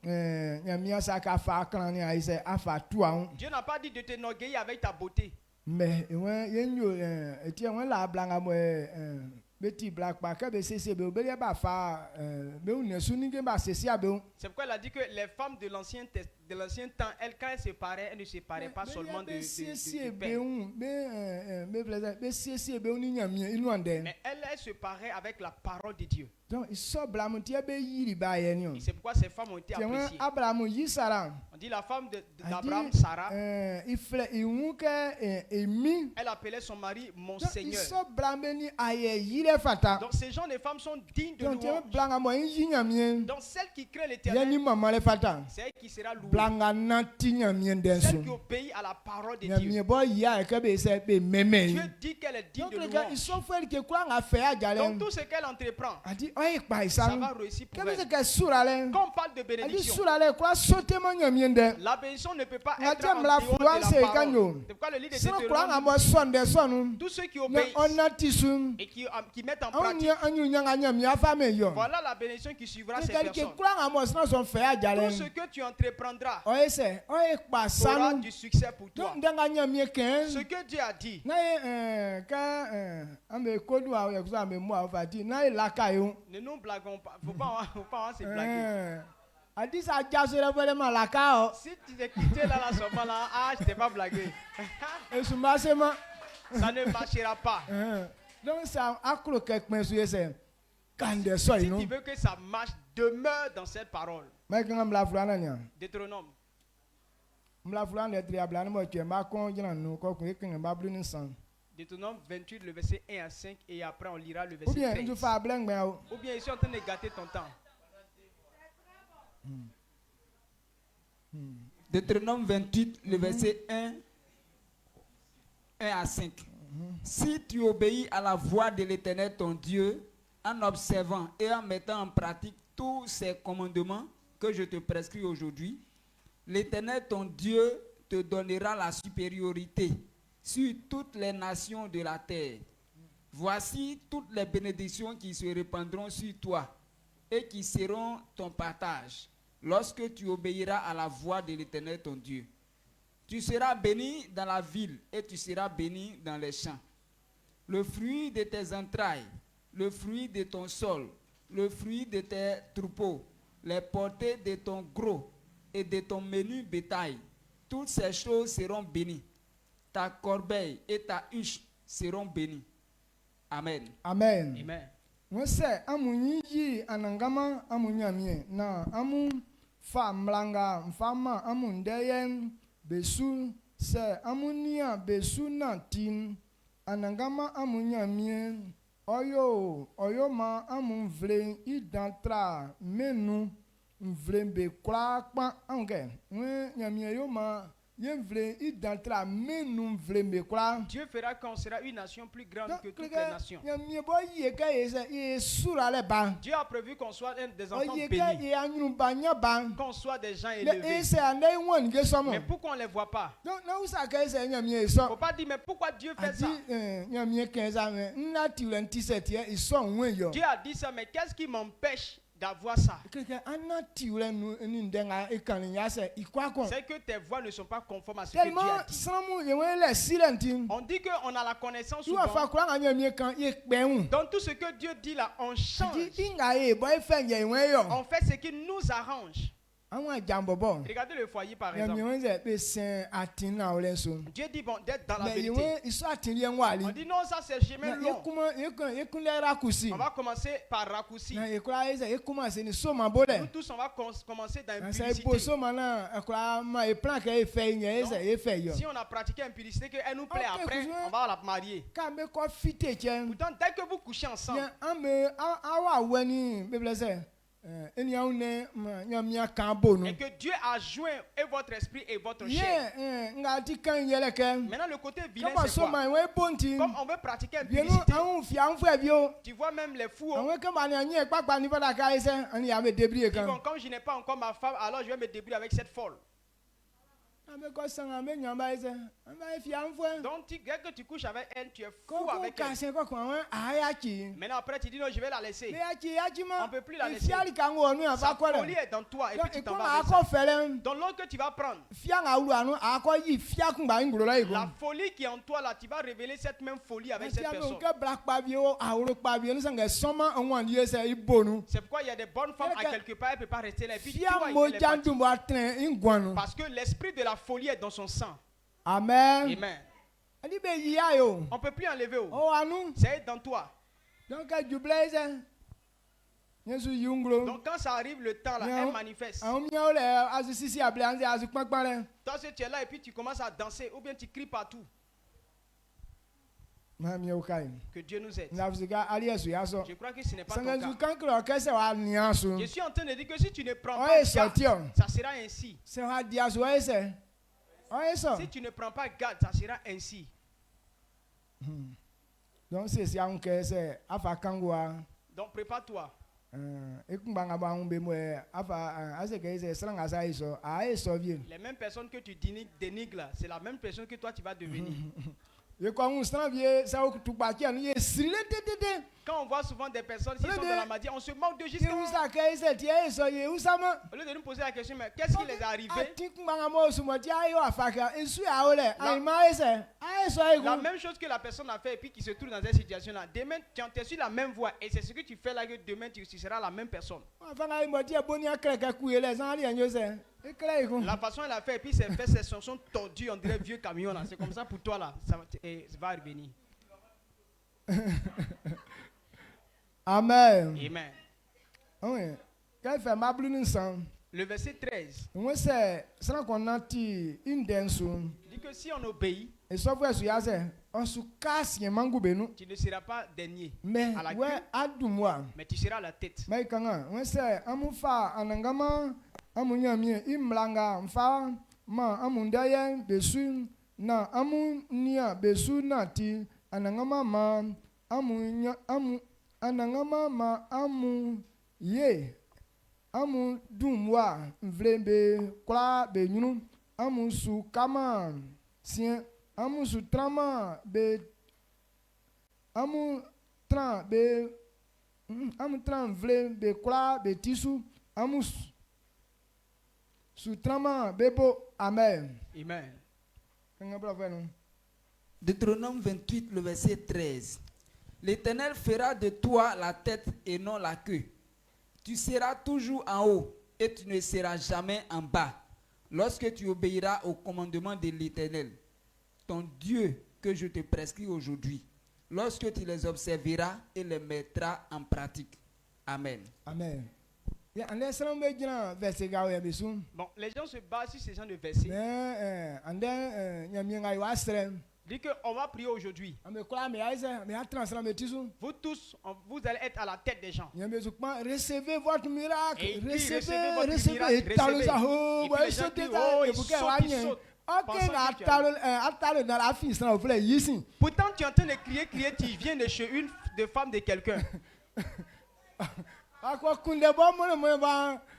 Dieu n'a pas dit de t'enorgueillir avec ta beauté. Mais c'est pourquoi elle a dit que les femmes de l'ancien temps, elles, quand elles se paraient, elles ne se paraient pas seulement de père. Mais elles se paraient avec la parole de Dieu. Et c'est pourquoi ces femmes ont été appréciées. On dit la femme d'Abraham, Sarah, elle appelait son mari mon Seigneur. Donc ces gens, les femmes sont dignes de louange. Donc celle qui crée l'Éternel, c'est elle qui sera louée. Celle qui obéit à la parole de Dieu. Dieu dit qu'elle est digne de louange. Donc tout ce qu'elle entreprend, ça va réussir pour elle. Quand on parle de bénédiction, la bénédiction ne peut pas être en dehors de la parole. C'est pourquoi le livre de Deutéronome, tous ceux qui obéissent et qui mettent en pratique, voilà la bénédiction qui suivra ces personnes. Tout ce que tu entreprendras aura du succès pour toi. Ce que Dieu a dit, ne nous blaguons pas. Il ne faut pas se blaguer. Si tu t'es quitté là, à ce moment-là, je ne t'ai pas blagué. Ça ne marchera pas. Donc ça si tu veux que ça marche, demeure dans cette parole. Deutéronome. Deutéronome 28, le verset 1 à 5, et après on lira le verset 13. Ou bien je suis en train de gâter ton temps. Deutéronome 28, le verset 1 à 5. Si tu obéis à la voix de l'Éternel ton Dieu, en observant et en mettant en pratique tous ces commandements que je te prescris aujourd'hui, l'Éternel ton Dieu te donnera la supériorité sur toutes les nations de la terre. Voici toutes les bénédictions qui se répandront sur toi et qui seront ton partage lorsque tu obéiras à la voix de l'Éternel ton Dieu. Tu seras béni dans la ville et tu seras béni dans les champs. Le fruit de tes entrailles, le fruit de ton sol, le fruit de tes troupeaux, les portées de ton gros et de ton menu bétail, toutes ces choses seront bénies. Ta corbeille et ta huche seront bénies. Amen. Amen. Amen. Wose amunyi anangama amunyamie na amu fa mlanga mfama amundeyen besu se amunia besu na tin anangama amunyamie oyo ma amunvle idantra menu mvlembe kwa pa ange we nyamie yo ma Dieu fera qu'on sera une nation plus grande que toutes les nations. Dieu a prévu qu'on soit des enfants bénis, qu'on soit des gens élevés. Mais pourquoi on ne les voit pas? Il ne faut pas dire mais pourquoi Dieu fait ça? Dieu a dit ça, mais qu'est-ce qui m'empêche d'avoir ça. C'est que tes voix ne sont pas conformes à ce que Dieu a dit. On dit qu'on a la connaissance souvent. Dans tout ce que Dieu dit là, on change. On fait ce qui nous arrange. Regardez le foyer par exemple. Dieu dit bon, d'être dans la vérité. On dit non, ça c'est le chemin long. On va commencer par raccourci. Nous tous on va commencer dans l'impudicité. Si on a pratiqué l'impudicité, qu'elle nous plaît après, on va la marier. Pourtant, dès que vous couchez ensemble, et que Dieu a joint et votre esprit et votre chair. Maintenant le côté vilain c'est quoi? Comme on veut pratiquer l'impudicité, tu vois même les fous. Ils vont, comme je n'ai pas encore ma femme, alors je vais me débrouiller avec cette folle. Donc dès que tu couches avec elle, tu es fou avec elle. Maintenant après tu dis non, je vais la laisser. On ne peut plus la laisser. Sa folie est dans toi et puis tu t'en vas avec ça. Dans l'autre que tu vas prendre, la folie qui est en toi là, tu vas révéler cette même folie avec cette personne. C'est pourquoi il y a des bonnes femmes à quelque part, elles ne peuvent pas rester là. Et puis parce que l'esprit de la folie est dans son sang. Amen. Amen. On ne peut plus enlever. C'est dans toi. Donc quand ça arrive le temps là, elle manifeste. Toi tu es là et puis tu commences à danser ou bien tu cries partout. Que Dieu nous aide. Je crois que ce n'est pas ton cas. Je suis en train de dire que si tu ne prends pas garde, ça sera ainsi. Si tu ne prends pas garde, ça sera ainsi. Donc prépare-toi. Les mêmes personnes que tu dénigres là, c'est la même personne que toi tu vas devenir. Quand on voit souvent des personnes qui sont dans la maladie, on se moque de jusqu'à... Au lieu de nous poser la question, mais qu'est-ce qui les est arrivé? La même chose que la personne a fait et puis qui se trouve dans cette situation-là. Demain, tu es sur la même voie et c'est ce que tu fais là que demain tu seras la même personne. La façon elle a fait et puis ses fesses sont tordues, on dirait vieux camion là. C'est comme ça pour toi là, ça va revenir. Amen. Amen. Le verset 13 dit que si on obéit, tu ne seras pas dernier à la queue, mais tu seras à la tête. Amen. Amen. Deutéronome 28, le verset 13. L'Éternel fera de toi la tête et non la queue. Tu seras toujours en haut et tu ne seras jamais en bas. Lorsque tu obéiras au commandement de l'Éternel, ton Dieu que je te prescris aujourd'hui, lorsque tu les observeras et les mettras en pratique. Amen. Amen. Bon, les gens se basent sur ces gens de versets. Dit qu'on va prier aujourd'hui. Vous tous, vous allez être à la tête des gens. Recevez votre miracle. Et Recevez. Pourtant, tu es en train de crier, tu viens de chez une de femme de quelqu'un.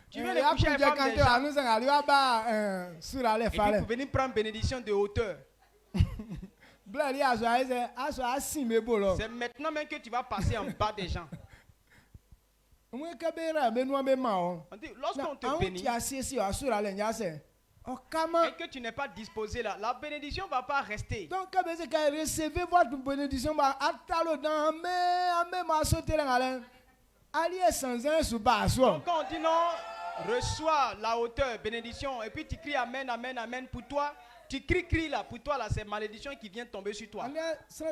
Tu viens de coucher avec femme des gens. Et puis pour venir prendre bénédiction de hauteur. C'est maintenant même que tu vas passer en bas des gens. On dit, lorsqu'on te bénit, et que tu n'es pas disposé là, la bénédiction ne va pas rester. Donc, recevez votre bénédiction. Donc, quand on dit non, reçois la hauteur, bénédiction, et puis tu cries amen, amen, amen pour toi. Tu cries là, pour toi là, c'est malédiction qui vient tomber sur toi. C'est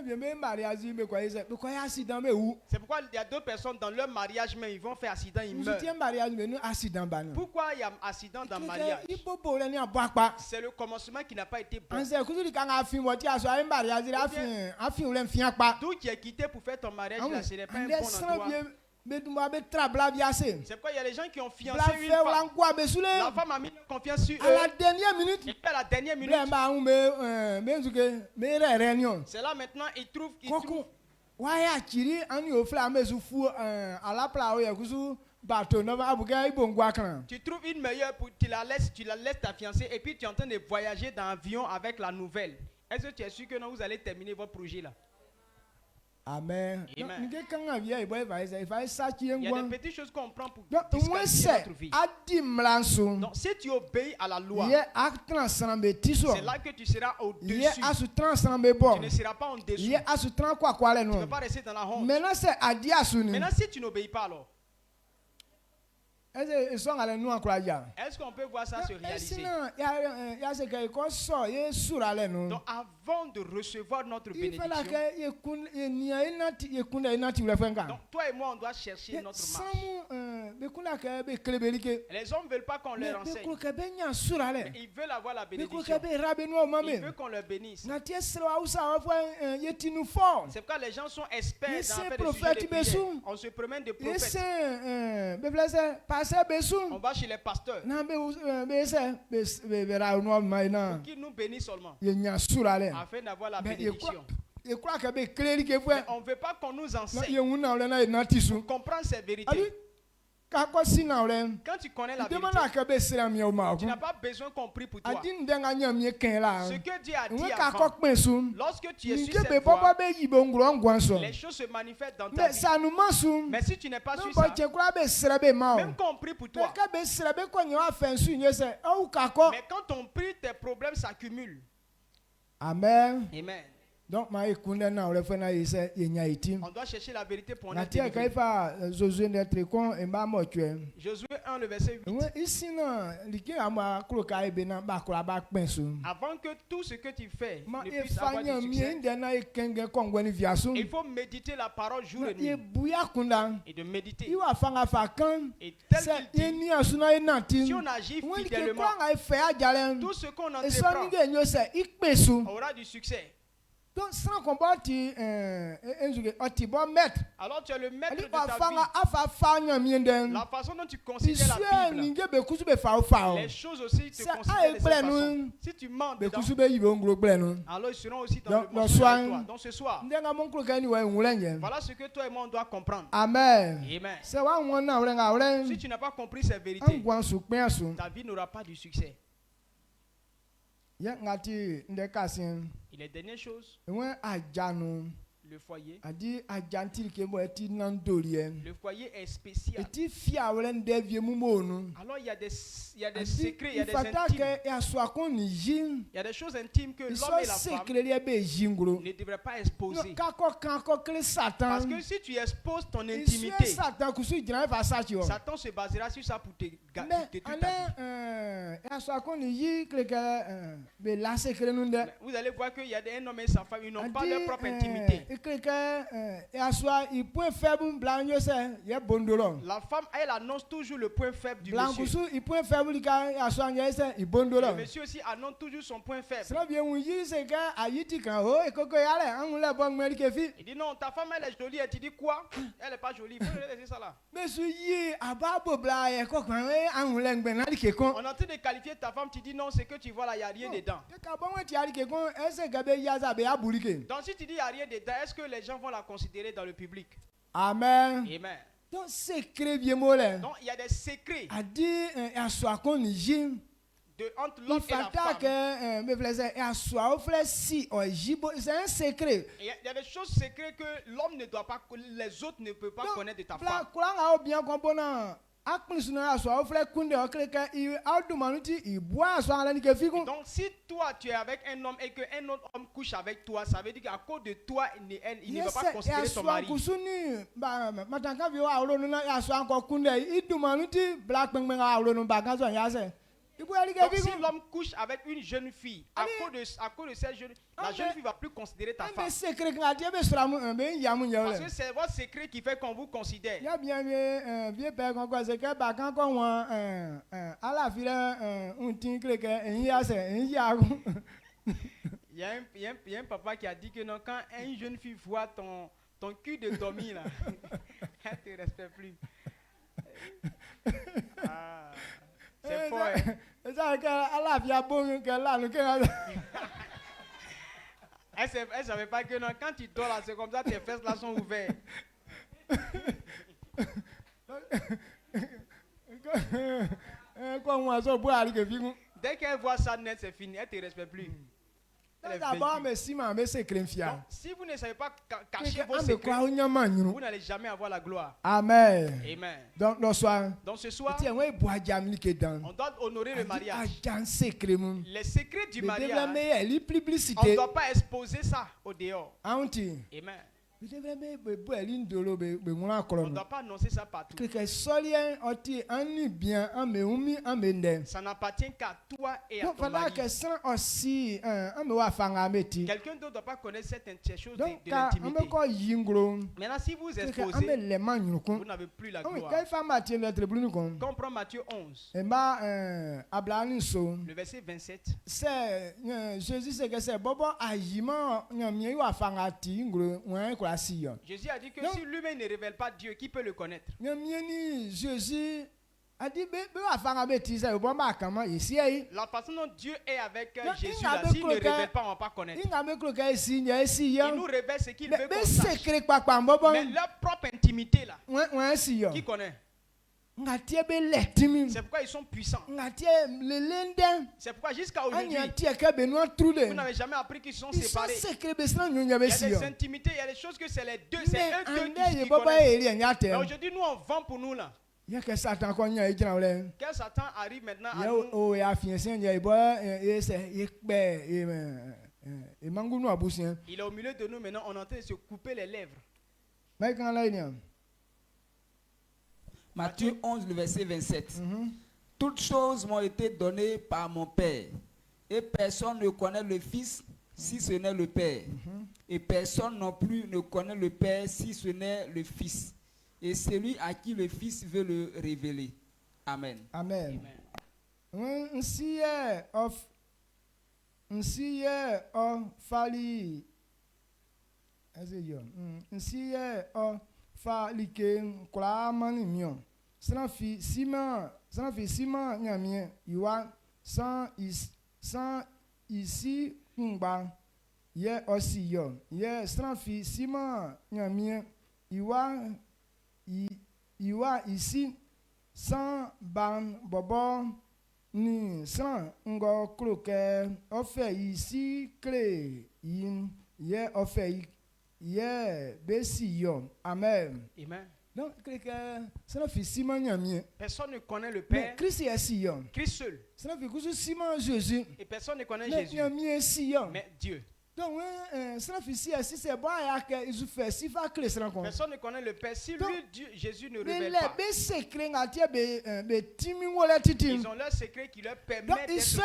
pourquoi il y a d'autres personnes dans leur mariage, mais ils vont faire accident, ils meurent. Pourquoi il y a accident dans le mariage? C'est le commencement qui n'a pas été bon. D'où tu es quitté pour faire ton mariage là, ce n'est pas un bon endroit. C'est pourquoi il y a les gens qui ont fiancé une femme. La femme a mis confiance sur eux. À la dernière minute. Et puis à la dernière minute. C'est là maintenant ils trouvent. Tu trouves une meilleure, tu la laisses ta fiancée et puis tu es en train de voyager dans l'avion avec la nouvelle. Est-ce que tu es sûr que non, vous allez terminer votre projet là? Amen. Amen. Il y a des petites choses qu'on prend pour disqualifier notre vie. Donc si tu obéis à la loi, c'est là que tu seras au-dessus. Tu ne seras pas en dessous. Tu ne vas pas rester dans la honte. Maintenant si tu n'obéis pas alors, est-ce qu'on peut voir ça se réaliser? Donc avant de recevoir notre bénédiction, donc toi et moi on doit chercher notre marche. Les hommes ne veulent pas qu'on leur enseigne, mais ils veulent avoir la bénédiction. Ils veulent qu'on leur bénisse. C'est pourquoi les gens sont experts dans faire des sujets de prière. On se promène de prophètes. On va chez les pasteurs pour qu'ils nous bénissent seulement afin d'avoir la bénédiction. Mais on ne veut pas qu'on nous enseigne pour comprendre ces vérités. Quand tu connais la vérité, tu n'as pas besoin qu'on prie pour toi. Ce que Dieu a dit avant, lorsque tu es sur cette voie, les choses se manifestent dans ta vie. Mais si tu n'es pas sur ça, même quand on prie pour toi, mais quand on prie, tes problèmes s'accumulent. Amen. Amen. Donc, on doit chercher la vérité pour en être délivré. Josué 1, le verset 8. Avant que tout ce que tu fais ne puisse avoir du succès, il faut méditer la parole jour et nuit. Et de méditer. Et tel qu'il dit, si on agit fidèlement, tout ce qu'on entreprend aura du succès. Donc, sans combat, alors tu es le maître de ta vie. La façon dont tu considères la Bible, les choses aussi te considèrent de cette façon. Si tu mens dedans, alors ils seront aussi dans le mensonge avec toi. Donc ce soir, voilà ce que toi et moi on doit comprendre. Amen. Amen. Si tu n'as pas compris ces vérités, ta vie n'aura pas du succès. Et les dernières choses, le foyer. Le foyer est spécial. Alors il y a des secrets, il y a des intimes. Il y a des choses intimes que l'homme et la femme ne devraient pas exposer. Parce que si tu exposes ton intimité, Satan se basera sur ça pour te détruire ta vie. Vous allez voir qu'il y a un homme et sa femme, ils n'ont pas leur propre intimité. La femme, elle annonce toujours le point faible du monsieur. Le monsieur aussi annonce toujours son point faible. Il dit non, ta femme elle est jolie. Et tu dis quoi? Elle n'est pas jolie. Il faut laisser ça là. On est en train de qualifier ta femme. Tu dis non, c'est que tu vois là, il n'y a rien dedans. Donc si tu dis il n'y a rien dedans, est-ce que les gens vont la considérer dans le public? Amen. Amen. Donc, il y a des secrets. entre l'homme et la femme. C'est un secret. Il y a des choses secrètes que l'homme ne doit pas, les autres ne peuvent pas connaître de ta femme. Donc si toi tu es avec un homme et qu'un autre homme couche avec toi, ça veut dire qu'à cause de toi, il ne va pas considérer son mari. Donc si l'homme couche avec une jeune fille, à cause de cette jeune, la jeune fille ne va plus considérer ta femme. Parce que c'est votre secret qui fait qu'on vous considère. Il y a un papa qui a dit que non, quand une jeune fille voit ton cul de Tommy là, elle ne te respecte plus. Ah, c'est fort. Elle ne savait pas que non, quand tu dors là, c'est comme ça, tes fesses là sont ouvertes. Dès qu'elle voit ça net, c'est fini, elle ne te respecte plus. Donc, si vous ne savez pas cacher vos secrets, vous n'allez jamais avoir la gloire. Amen. Amen. Donc ce soir, on doit honorer le mariage. Les secrets du mariage, on ne doit pas exposer ça au dehors. Amen. On ne doit pas annoncer ça partout. Ça n'appartient qu'à toi et à ton mari. Quelqu'un d'autre ne doit pas connaître certaines choses de l'intimité. Maintenant, si vous exposez, vous n'avez plus la gloire. Quand on prend Matthieu 11, le verset 27, Jésus a dit que si lui-même ne révèle pas Dieu, qui peut le connaître? La façon dont Dieu est avec Jésus, là, s'il ne révèle pas, on ne va pas connaître. Il nous révèle ce qu'il veut qu'on sache. Mais leur propre intimité, là, qui connaît? C'est pourquoi ils sont puissants. C'est pourquoi jusqu'à aujourd'hui, vous n'avez jamais appris qu'ils sont séparés. Il y a des intimités, il y a des choses que c'est les deux, c'est eux qui connaissent. Mais aujourd'hui, nous, on vend pour nous là. Quel Satan arrive maintenant à nous. Il est au milieu de nous maintenant, on est en train de se couper les lèvres. Matthieu 11, le verset 27. Toutes choses m'ont été données par mon Père. Et personne ne connaît le Fils si ce n'est le Père. Et personne non plus ne connaît le Père si ce n'est le Fils. Et celui à qui le Fils veut le révéler. Amen. Amen. Iwa ici sans ban bobo ni sans ngo kroke ofe ici clé in ye ofe ye besiyo. Amen. Amen. Donc personne ne connaît le Père. Christ seul. Jésus. Et personne ne connaît Jésus. Mais Dieu. Donc, personne ne connaît le Père. Si lui, Dieu, Jésus ne révèle pas, ils ont leur secret qui leur permet d'être puissants.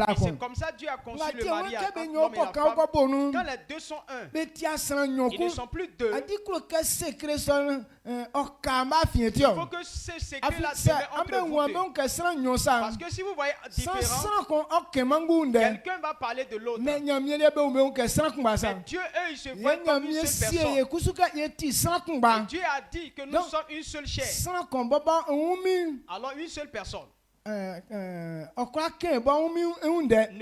Et c'est comme ça Dieu a conçu le mariage entre l'homme et la femme. Quand les deux sont un, ils ne sont plus deux. Il faut que ce secret-là demeure entre vous deux. Parce que si vous voyez différent, quelqu'un va parler de l'autre. Mais Dieu, eux, ils se voient comme une seule personne. Et Dieu a dit que nous sommes une seule chair. Alors une seule personne ne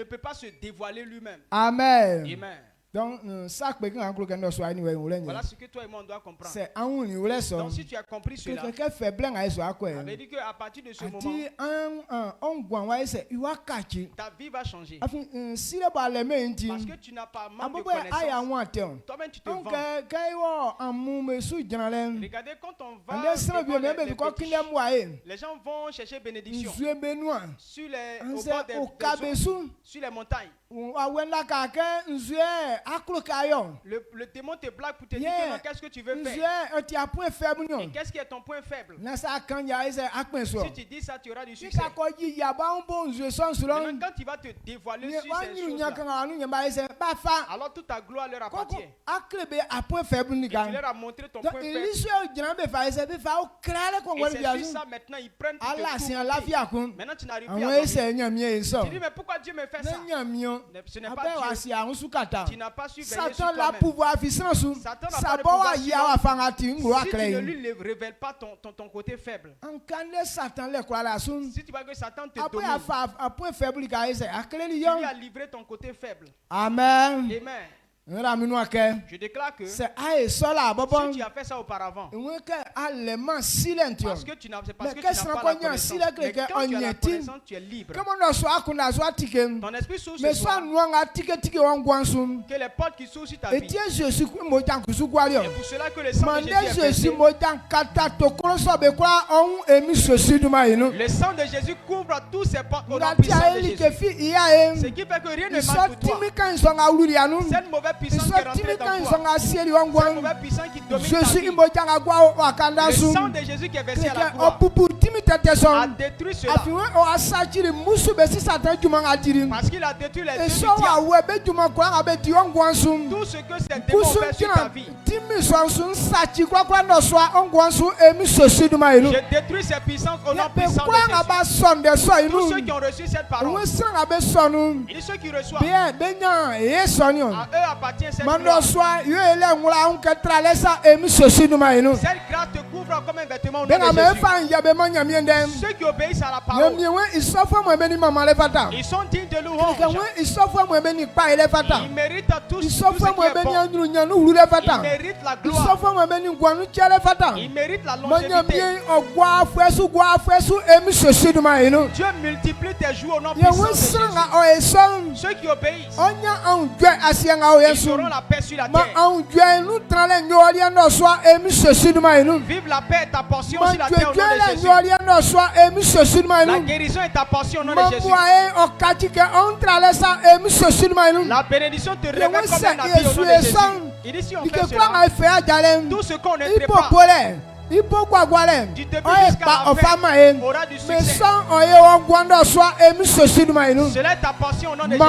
peut pas se dévoiler lui-même. Amen. Amen. Donc, voilà ce que toi et moi on doit comprendre. C'est un Donc si tu as compris cela, ça veut dire qu'à partir de ce moment, ta vie va changer. Parce que tu n'as pas manque de connaissances. Toi-même tu te vends. Regardez, quand on va les gens vont chercher bénédiction sur les montagnes. Le démon te blague pour te dire que qu'est-ce que tu veux faire. Et qu'est-ce qui est ton point faible? Si tu dis ça, tu auras du succès. Maintenant, quand tu vas te dévoiler sur ces choses-là, alors toute ta gloire leur appartient. Et tu leur as montré ton point faible. Et c'est juste ça maintenant, ils prennent pour te tout. Maintenant, tu n'arrives plus à dormir. Tu dis, mais pourquoi Dieu me fait ça? Ce n'est pas Dieu. Tu n'as pas su veiller sur toi-même. Satan n'a pas de pouvoir. Si tu ne lui révèles pas ton côté faible. Si tu vois que Satan te domine, tu lui as livré ton côté faible. Amen. Amen. Je déclare que si tu as fait ça auparavant, parce que tu n'as pas la connaissance, mais quand tu as la connaissance, tu es libre. Ton esprit s'ouvre ce soir, que les portes qui s'ouvrent sur ta vie. Et pour cela que le sang de Jésus est versé. Le sang de Jésus couvre tous ces portes au nom puissant de Jésus. Ce qui fait que rien ne marche pour toi. Cette mauvaise puissance qui est rentrée dans toi, cette mauvaise puissance qui domine ta vie, le sang de Jésus qui est versé à la croix a détruit cela. Parce qu'il a détruit les deux tout ce que ces démons ont fait sur ta vie. Je détruis ces puissances au nom puissant de Jésus. Tous ceux qui ont reçu cette parole, et ceux qui reçoivent, à eux appartient cette gloire. Cette grâce te couvre comme un vêtement au nom de Jésus. Ceux qui obéissent à la parole, ils sont dignes de louange. Ils méritent tout ce qui est bon. Ils méritent la gloire. Ils méritent la longévité. Dieu multiplie tes jours au nom puissant de Jésus. Ceux qui obéissent, ils auront la paix sur la terre. Vive la paix est ta portion sur la terre au nom de Jésus. La guérison est ta portion au nom de Jésus. La bénédiction te révèle comme un habit au nom de Jésus. Il dit si on fait cela, tout ce qu'on n'était pas, du début jusqu'à la fin, aura du succès. Cela est ta portion au nom de Jésus.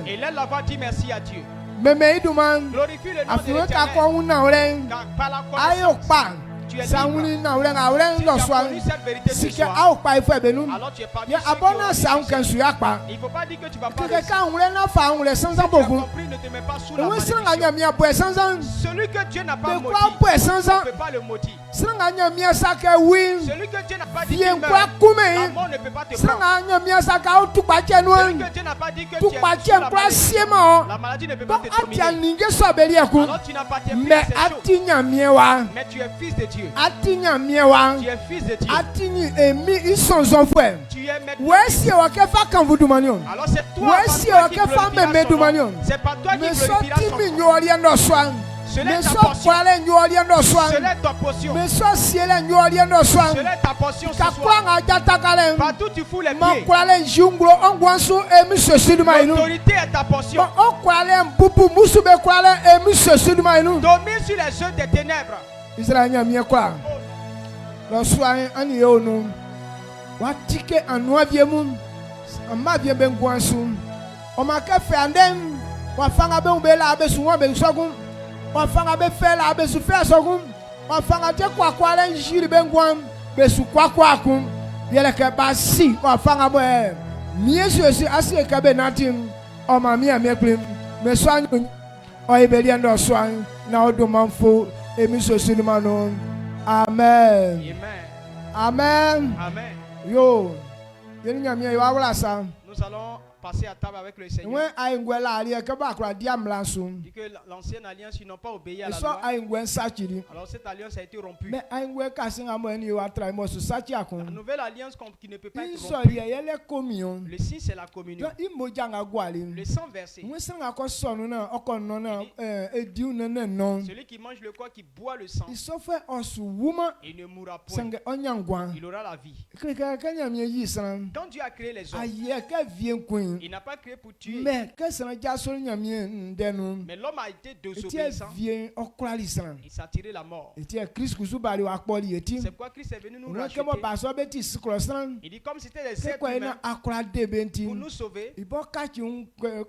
Et là, va dire merci à Dieu. Glorifie le nom de l'Éternel. Car par la connaissance, tu es libre. Si tu as connu cette vérité ce soir, alors tu es parmi ceux qui ont réussi. Il ne faut pas dire que tu ne vas pas réussir. Si tu as compris, ne te mets pas sous la malédiction. Celui que Dieu n'a pas maudit, on ne peut pas le maudire. Celui que Dieu n'a pas dit qu'il meurt, la mort ne peut pas te prendre. Celui que Dieu n'a pas dit que tu es sous la malédiction, la maladie ne peut pas te dominer. Alors tu n'as pas tes pieds, c'est chaud. Mais tu es fils de Dieu. Tu es fils de Dieu. Tu es maintenant. Alors c'est toi qui glorifieras son nom. C'est pas toi qui glorifieras son nom. Cela est ta portion. Cela est ta portion. Cela est ta portion ce soir. Partout tu fous les pieds. L'autorité est ta portion. Domine sur les œuvres des ténèbres. Israël quoi? Le soir ani ono. Wa tike anua viemu. Ama vie ben gwansu. O ma ka fe andem. Wa fanga be ubela abesu wa be sogun. Wa fanga be fe la abesu fe sogun. Wa fanga te kwa kwa le njiri ben gwan. Besu kwa kwa kun. Yele ke basi wa fanga bo e. Miesu esi asi e ka be natim. O ma mi ameklim. Me soan o ibeli ando soan na odo manfo. Amen. Amen. Amen. Amen. Yo. Nous allons passé à table avec le Seigneur. When I ngwela ali ke ba kra dia mlanso. Dit que l'ancienne alliance, ils n'ont pas obéi à la So loi. I ngwen sachiri. Alors cette alliance a été rompue. Mais I ngwe kasinga mo ni wa try mo so sachi La akon. nouvelle alliance qui ne peut pas être So rompue. yele communion. Le signe, c'est la communion. Donc il mo janga gwali. Le sang versé. Mwen sanga ko sonu na okon no na ediu na non. Celui qui mange le corps, qui boit le sang, Il so fait osu wuma il ne mourra point. sanga onyangwan. Il aura la vie. Krika kanya mi yi san. Quand Dieu a créé les hommes, Aye ka vien queen. il n'a pas créé pour tuer. Mais que san ja so nyamie ndenu. Mais l'homme a été Etie désobéissant. vien okrali san. Il s'est tiré la mort. Etie Christ kusu bali wa kpoli eti. C'est pourquoi Christ est venu nous Ono ke mo racheter. ba so beti sikrosan. Il dit comme c'était des Ke êtres kwa ina humains akra debenti. pour nous sauver. Ibo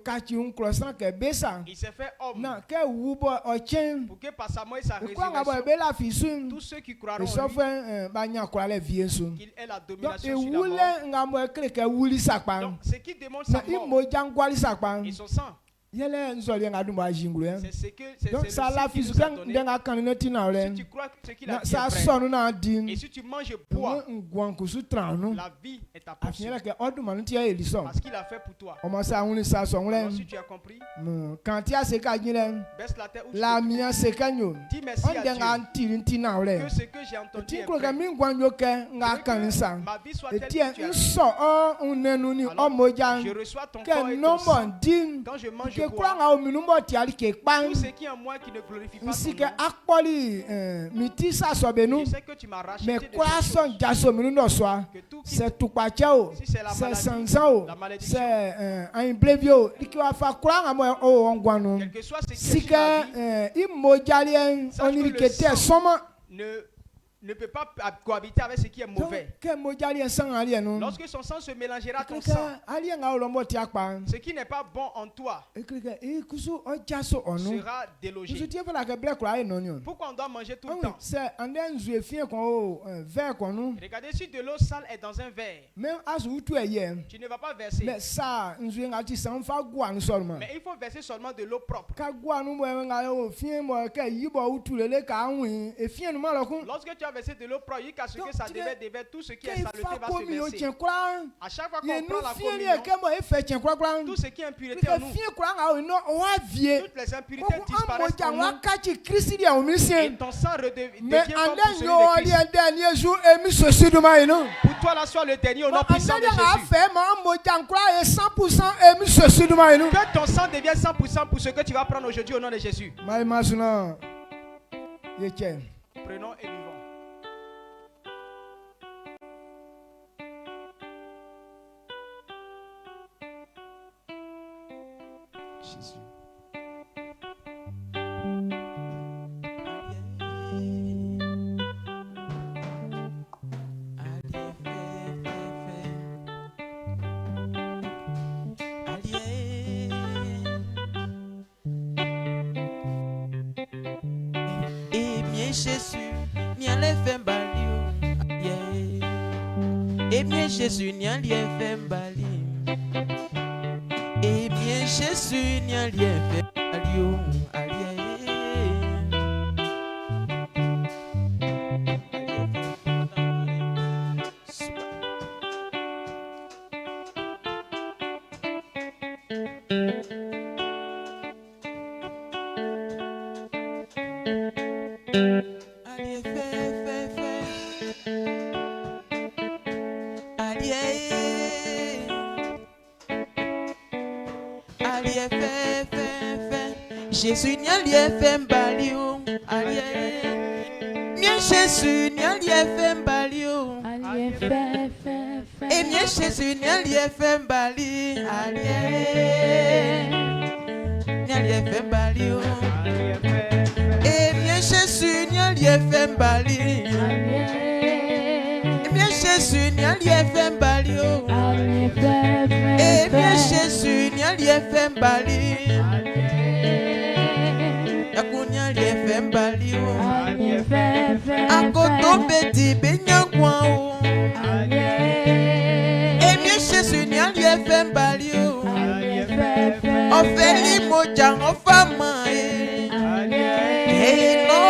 kachi un croissant ke besa. Il s'est fait homme Na ke wubo ochen. pour que par sa mort et sa Kwa ngabo résurrection, be la fisun. tous ceux qui croiront So en lui, fe ba nya kwa le vie so. qu'il ait la Donc domination e sur la mort. wule ngamo ekle ke wuli sakpan. Donc, ce qui démontre Na sa mort imo jangwali sakpan. et son sang, Yele nzoli ngadu ma jinglu hein. c'est ce que c'est Donc le ça la signe qu'il fisu nous a kan donné. denga kanene tina Si ole. tu crois que ce qu'il a Na dit sa est vrai, sonu na din. et si tu manges et bois, Ngwan kusu tranu. la vie est ta portion. Afinyela ke odumanu ti elison. Parce qu'il a fait pour toi. O ma sa unli sa so Alors, ngule. si tu as compris, Quand ya se ka jile. baisse la tête ou La mia se kanyo. dis merci On à denga Dieu ntiri tina ole. que ce que j'ai entendu Ti est kro ke vrai. mi ngwan yo ke nga Que kanisa. ma vie soit telle Eti que tu as dit. nso o unenu ni Alors, omoja. je reçois ton Ke corps et ton no sang. mo din. Quand je mange Ke et kwa bois, nga ominu mo ti ali ke pan. tout ce qui est en moi qui ne glorifie pas Nsi ton ke nom, akpoli miti sa so benu. je sais que tu m'as racheté Mais de quoi toutes son choses. jaso minu no soa. Que tout qui C'est tukpachao. Si c'est la C'est maladie, sanzao. la malédiction, C'est un blevio. Ikiwa fa kwa nga mo o ongwanu. quel que soit ce qui est Si sur ma vie, que imojalien Sache que oniri le kete sang soma. ne peut pas cohabiter avec ce qui est mauvais. Que mojalien sang alien non. Lorsque son sang se mélangera à ton Que sang, alien nga olombo ti akpa. ce qui n'est pas bon en toi Ekrike kusu o jaso onu. sera Kusu délogé. ti fa la ke black kwa no nyon. Pourquoi on doit manger tout Ah le oui, temps? c'est en den zue fien kon o verre kon nou. Regardez, si de l'eau sale est dans un verre, Même asu tu eye. tu ne vas pas verser. Mais ça nzue nga ti san fa gwa nu seulement. Mais il faut verser seulement de l'eau propre. Ka gwa nu mo nga o fien mo ke yibo utulele ka anwin. E fien nu ma lo kun. Lorsque tu as versé de l'eau propre, jusqu'à ce Donc, que ça tu déverse tout ce qui est Ke saleté fa va ko se mi o verser. tien kwa. À chaque fois Ye qu'on nu prend la fien communion, ni ke mo e fe tien kwa kwa. tout ce qui est impureté en Que nous, fien kwa nga o no o wa vie. toutes les impuretés disparaissent en nous. Wakachi Christi dia o mi Et sien. ton sang Mais devient comme en pour den celui yo de ali Christ. en dernier jour e mi so si du mai no. Pour toi, là soit le dernier au nom En puissant de den a Jésus. fait ma mo jankwa e 100% e mi so si du mai no. Que ton sang devienne 100% pour ce que tu vas prendre aujourd'hui au nom de Jésus. Mai masuna. Ye chen. Prenons et vivons. Jésus. Jésus, n'y a les fait balio. Et bien Jésus, n'y a les fait balio. Et bien Jésus, n'y a les fait balio. Jésus n'y a rien fait balio. Bien Jésus n'y a rien fait balio. Et bien Jésus n'y a rien fait balio. N'y a rien fait balio. Et bien Jésus n'y a rien fait balio. Et bien Jésus n'y a rien fait balio. Et bien Jésus n'y a rien fait balio. Akunya liefem balio. Akoto beti benyakwa o. Emi Jésus ni liefem balio. Ofeli moja ofama e. Eno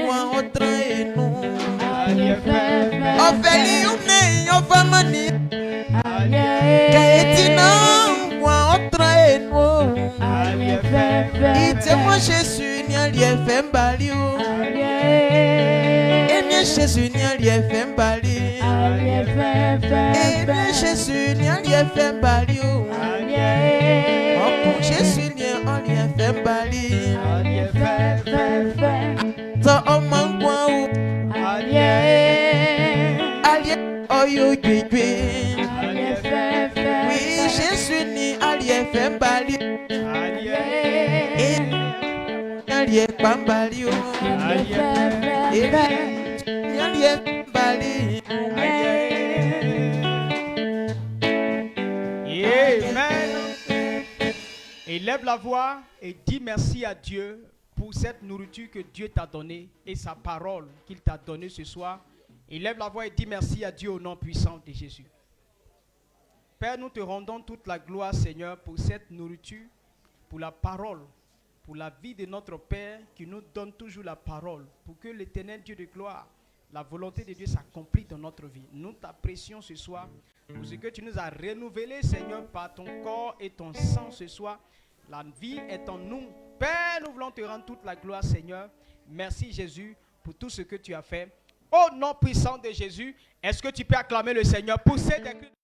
wa otra eno. Ofeli une ofama ni. Kaetina C'est moi Jésus, n'y a rien fait m'bali. Et bien Jésus, n'y a rien fait m'bali. Et bien Jésus, n'y a rien fait m'bali. Oh pour Jésus, n'y a rien fait m'bali. Ça on manque quoi ou? Alien, oh yo oui, Jésus ni alien fait m'bali. Alien bambali oh. Alien bali. Amen. Élève la voix et dis merci à Dieu pour cette nourriture que Dieu t'a donnée et sa parole qu'il t'a donnée ce soir. Élève la voix et dis merci à Dieu au nom puissant de Jésus. Père, nous te rendons toute la gloire, Seigneur, pour cette nourriture, pour la parole, pour la vie de notre Père qui nous donne toujours la parole, pour que l'Éternel Dieu de gloire, la volonté de Dieu s'accomplisse dans notre vie. Nous t'apprécions ce soir pour ce que tu nous as renouvelé, Seigneur, par ton corps et ton sang ce soir. La vie est en nous. Père, nous voulons te rendre toute la gloire, Seigneur. Merci, Jésus, pour tout ce que tu as fait. Au nom puissant de Jésus, est-ce que tu peux acclamer le Seigneur pour cette écriture?